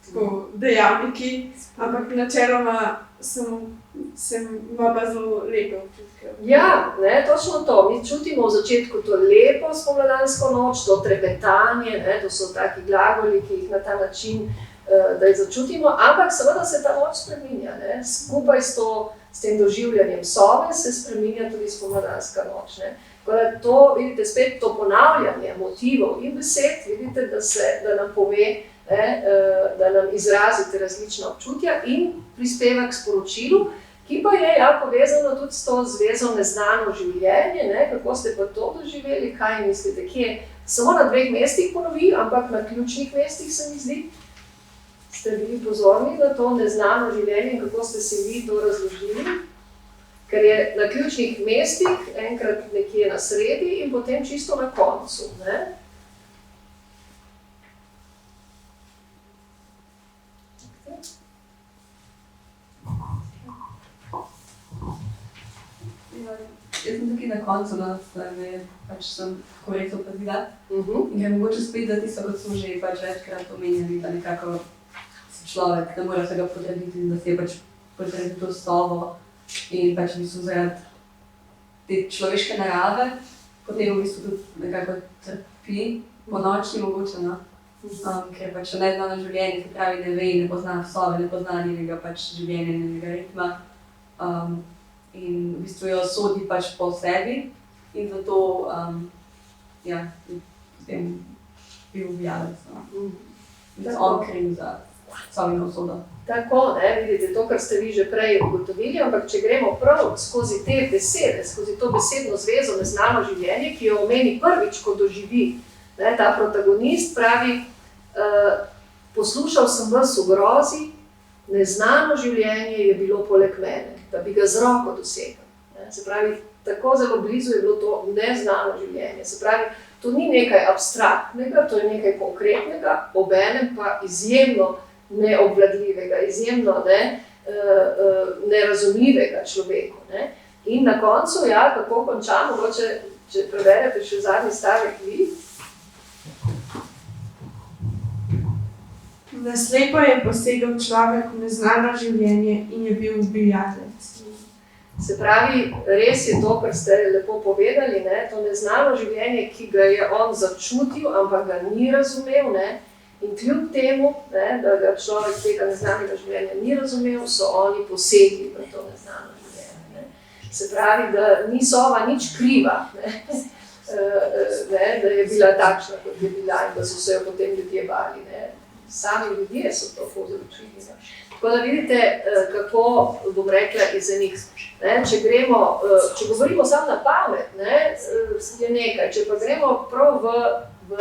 tako dejavniki, ampak načeloma ima pa zelo lepe občutke. Ja, ne, točno to. Mi čutimo v začetku to lepo spomladansko noč, to trepetanje, ne, to so taki glagoli, ki jih na ta način, da jih začutimo, ampak seveda se ta noč spreminja, ne. Skupaj s tem doživljanjem sobe se spreminja tudi spomladanska noč, ne. Tako da to, vidite, spet to ponavljanje motivov in besed, vidite, da nam pove, ne, da nam izrazite različna občutja in prispeva k sporočilu, ki pa je povezano tudi s to zvezo neznano življenje, ne, kako ste pa to doživeli, kaj mislite, kje samo na dveh mestih ponovi, ampak na ključnih mestih se mi zdi, ste bili pozorni na to neznano življenje in kako ste si vi to razložili, ker je na ključnih mestih enkrat nekje na sredi in potem čisto na koncu, ne. Jaz sem tukaj na koncu, no, da me sem tako res opazila. In gre mogoče spet za tisto, kot smo že večkrat omenjali, da nekako si človek, da mora se ga potrebiti, da se je potrebiti to sobo in v bistvu zaradi te človeške narave, potem v bistvu tudi nekako trpi, ponoči mogoče, no. Ker neznano življenje, se pravi, ne ve, ne pozna sobe, ne pozna njenega življenja, njenega ritma. In v bistvu jo sodi po sebi in zato potem bil ubijalec. In on kriv za svojo usodo. Tako, ne, vidite, to, kar ste vi že prej ugotovili, ampak če gremo prav skozi te besede, skozi to besedno zvezo neznano življenje, ki jo omeni prvič, ko doživi, ne, ta protagonist pravi, poslušal sem vas v grozi, neznano življenje je bilo poleg mene, da bi ga z roko dosegel. Se pravi, tako zelo blizu je bilo to neznano življenje. Se pravi, to ni nekaj abstraktnega, to je nekaj konkretnega, obenem pa izjemno neobvladljivega, izjemno nerazumljivega človeku. Ne? In na koncu, kako končamo, mogoče, če preberete še zadnji stavek vi. Na slepo je posegel človek v neznano življenje in je bil ubijalec. Se pravi, res je to, kar ste lepo povedali, ne? To neznano življenje, ki ga je on začutil, ampak ga ni razumel, ne? In kljub temu, ne, da ga človek tega neznanega življenja ni razumel, so oni posegli v to neznano življenje. Ne? Se pravi, da ni sova nič kriva, ne? Da je bila takšna, kot je bila in da so se jo potem ljudje bali. Ne? Sami ljudje so to povzročili. Tako da vidite, kako, bom rekla, iz enih. Če govorimo samo na pamet, ne, je nekaj. Če pa gremo prav v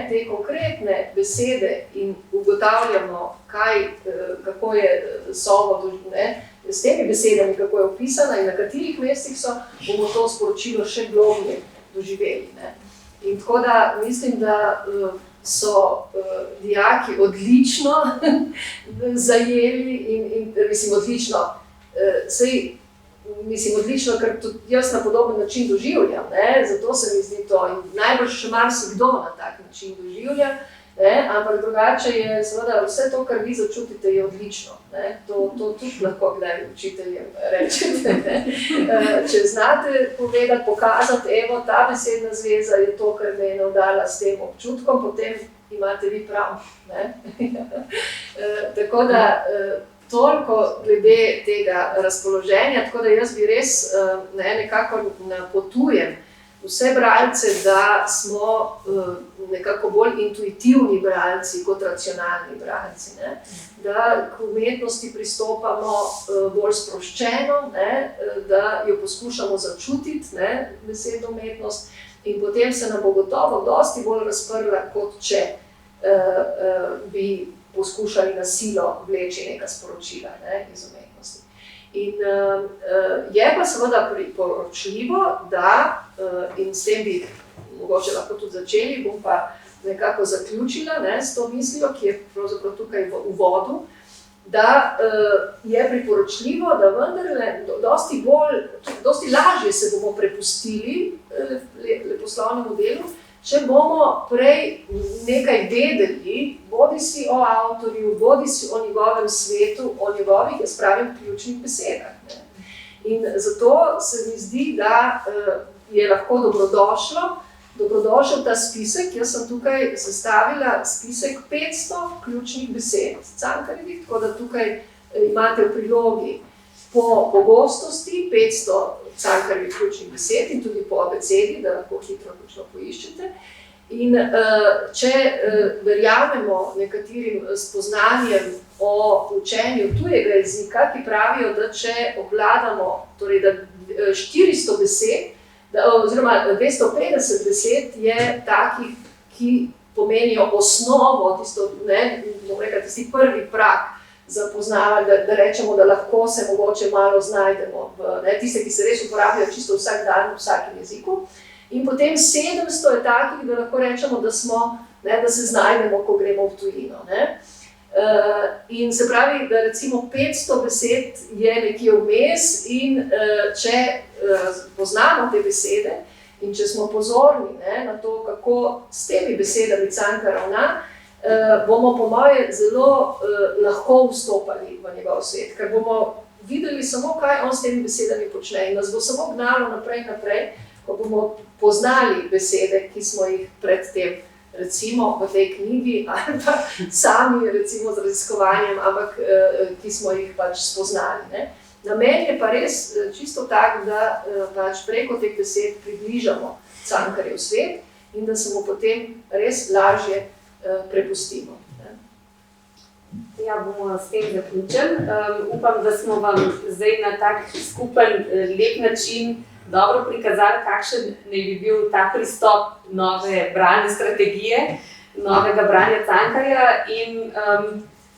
te konkretne besede in ugotavljamo, kako je sovo, s temi besedami, kako je opisana in na katerih mestih so, bomo to sporočilo še globje doživeli. Ne. In tako da mislim, da so dijaki odlično zajeli in odlično, odlično, ker tudi jaz na podoben način doživljam, ne? Zato se mi zdi to in najbrž še marsikdo na tak način doživlja Ampak drugače je seveda vse to, kar vi začutite, je odlično. To tudi lahko kdaj učiteljem rečete. Če znate povedati, pokazati, evo, ta besedna zveza je to, kar me je navdala s tem občutkom, potem imate vi prav. Tako da toliko glede tega razpoloženja, tako da jaz bi res nekako napotujem vse bralce, da smo nekako bolj intuitivni bralci kot racionalni bralci. Da k umetnosti pristopamo bolj sproščeno, da jo poskušamo začutiti, besedno umetnost, in potem se nam bo gotovo dosti bolj razprla, kot če bi poskušali na silo vleči neka sporočila iz umetnosti. In je pa seveda priporočljivo, da, in s tem bi mogoče lahko tudi začeli, bom pa nekako zaključila s to mislijo, ki je pravzaprav tukaj v uvodu, da je priporočljivo, da vendarle dosti lažje se bomo prepustili leposlovnemu delu, če bomo prej nekaj vedeli, bodisi o avtorju, bodisi o njegovem svetu, o njegovih, jaz pravim, ključnih besedah. In zato se mi zdi, da je lahko dobrodošel ta spisek. Jaz sem tukaj sestavila spisek 500 ključnih besed Cankarjevih, tako da tukaj imate v prilogi po pogostosti 500 Cankarjevih ključnih besed in tudi po abecedi, da lahko hitro poiščete. In če verjamemo nekaterim spoznanjem o učenju tujega jezika, ki pravijo, da če obvladamo, torej da 400 besed, oziroma 250 besed je takih, ki pomenijo osnovo, tisti prvi prag za poznavanje, da rečemo, da lahko se mogoče malo znajdemo, tiste, ki se res uporabljajo čisto vsak dan v vsakem jeziku. In potem 700 je takih, da lahko rečemo, da se znajdemo, ko gremo v tujino. In se pravi, da recimo 500 besed je nekje vmes in če poznamo te besede in če smo pozorni na to, kako s temi besedami Cankar ravna, bomo po moje zelo lahko vstopali v njegov svet, ker bomo videli samo, kaj on s temi besedami počne in nas bo samo gnalo naprej, ko bomo poznali besede, ki smo jih predtem, recimo v tej knjigi, ali pa sami recimo z raziskovanjem, ampak ki smo jih pač spoznali. Namen je pa res čisto tak, da pač preko teh besed približamo Cankarjev svet in da se mu potem res lažje prepustimo. Ja, bomo s tem zaključili. Upam, da smo vam zdaj na tak skupen, lep način dobro prikazali, kakšen naj bi bil ta pristop nove bralne strategije, novega branja Cankarja in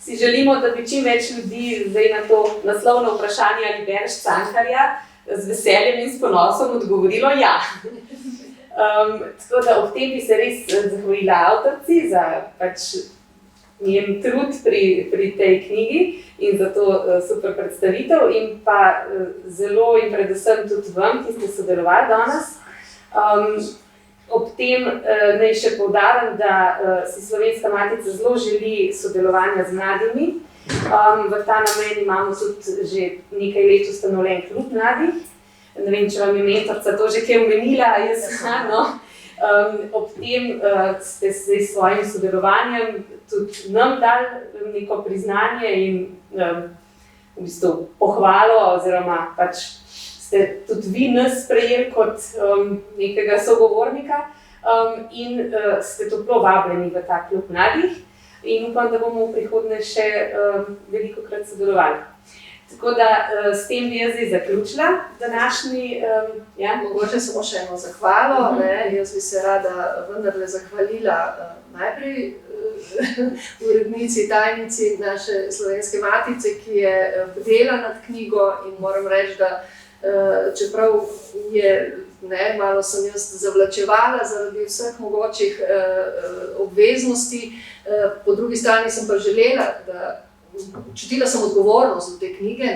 si želimo, da bi čim več ljudi zdaj na to naslovno vprašanje, ali bereš Cankarja, z veseljem in s ponosom odgovorilo ja. Tako da ob tem bi se res zahvalila avtorici za pač njen trud pri tej knjigi in za to super predstavitev in pa zelo in predvsem tudi vam, ki ste sodelovali danes. Ob tem naj še poudarim, da si Slovenska matica zelo želi sodelovanja z mladimi. V ta namen imamo tudi že nekaj let ustanovljen klub mladih. Ne vem, če vam je mentorica to že kaj omenila, ob tem ste se s svojim sodelovanjem tudi nam dali neko priznanje in v bistvu pohvalo, oziroma pač ste tudi vi nas sprejeli kot nekega sogovornika in ste toplo vabljeni v ta klub mladih in upam, da bomo v prihodnje še velikokrat sodelovali. Tako da s tem bi jaz zdaj zaključila današnji. Mogoče samo še eno zahvalo. Jaz bi se rada vendarle zahvalila najprej urednici, tajnici naše Slovenske matice, ki je bdela nad knjigo in moram reči, da čeprav malo sem jaz zavlačevala zaradi vseh mogočih obveznosti, po drugi strani sem pa želela, da čutila sem odgovornost do te knjige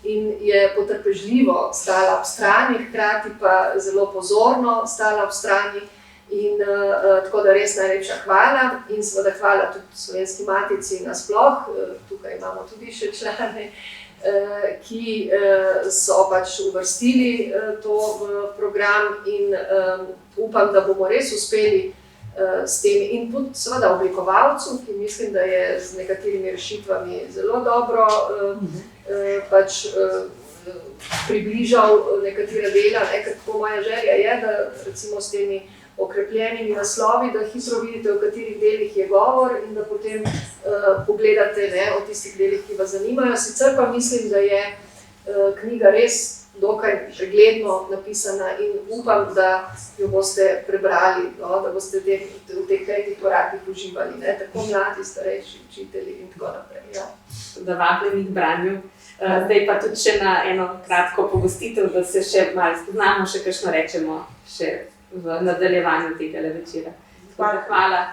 in je potrpežljivo stala ob strani, hkrati pa zelo pozorno stala ob strani In tako da res najlepša hvala in seveda hvala tudi Slovenski matici nasploh, tukaj imamo tudi še člane, ki so pač uvrstili to v program in upam, da bomo res uspeli s temi in tudi seveda oblikovalcu, ki mislim, da je z nekaterimi rešitvami zelo dobro pač približal nekatere dela, kako moja želja je, da recimo s temi okrepljenimi naslovi, da hitro vidite, o katerih delih je govor in da potem pogledate o tistih delih, ki vas zanimajo. Sicer pa mislim, da je knjiga res dokaj pregledno napisana in upam, da jo boste prebrali, da boste v teh 5 korakih uživali, tako mladi, starejši, učitelji in tako naprej. Ja. Da vabljeni k branju. Zdaj pa tudi še na eno kratko pogostitev, da se še malo spoznamo, še kakšno rečemo še v nadaljevanju tega večera. Hvala.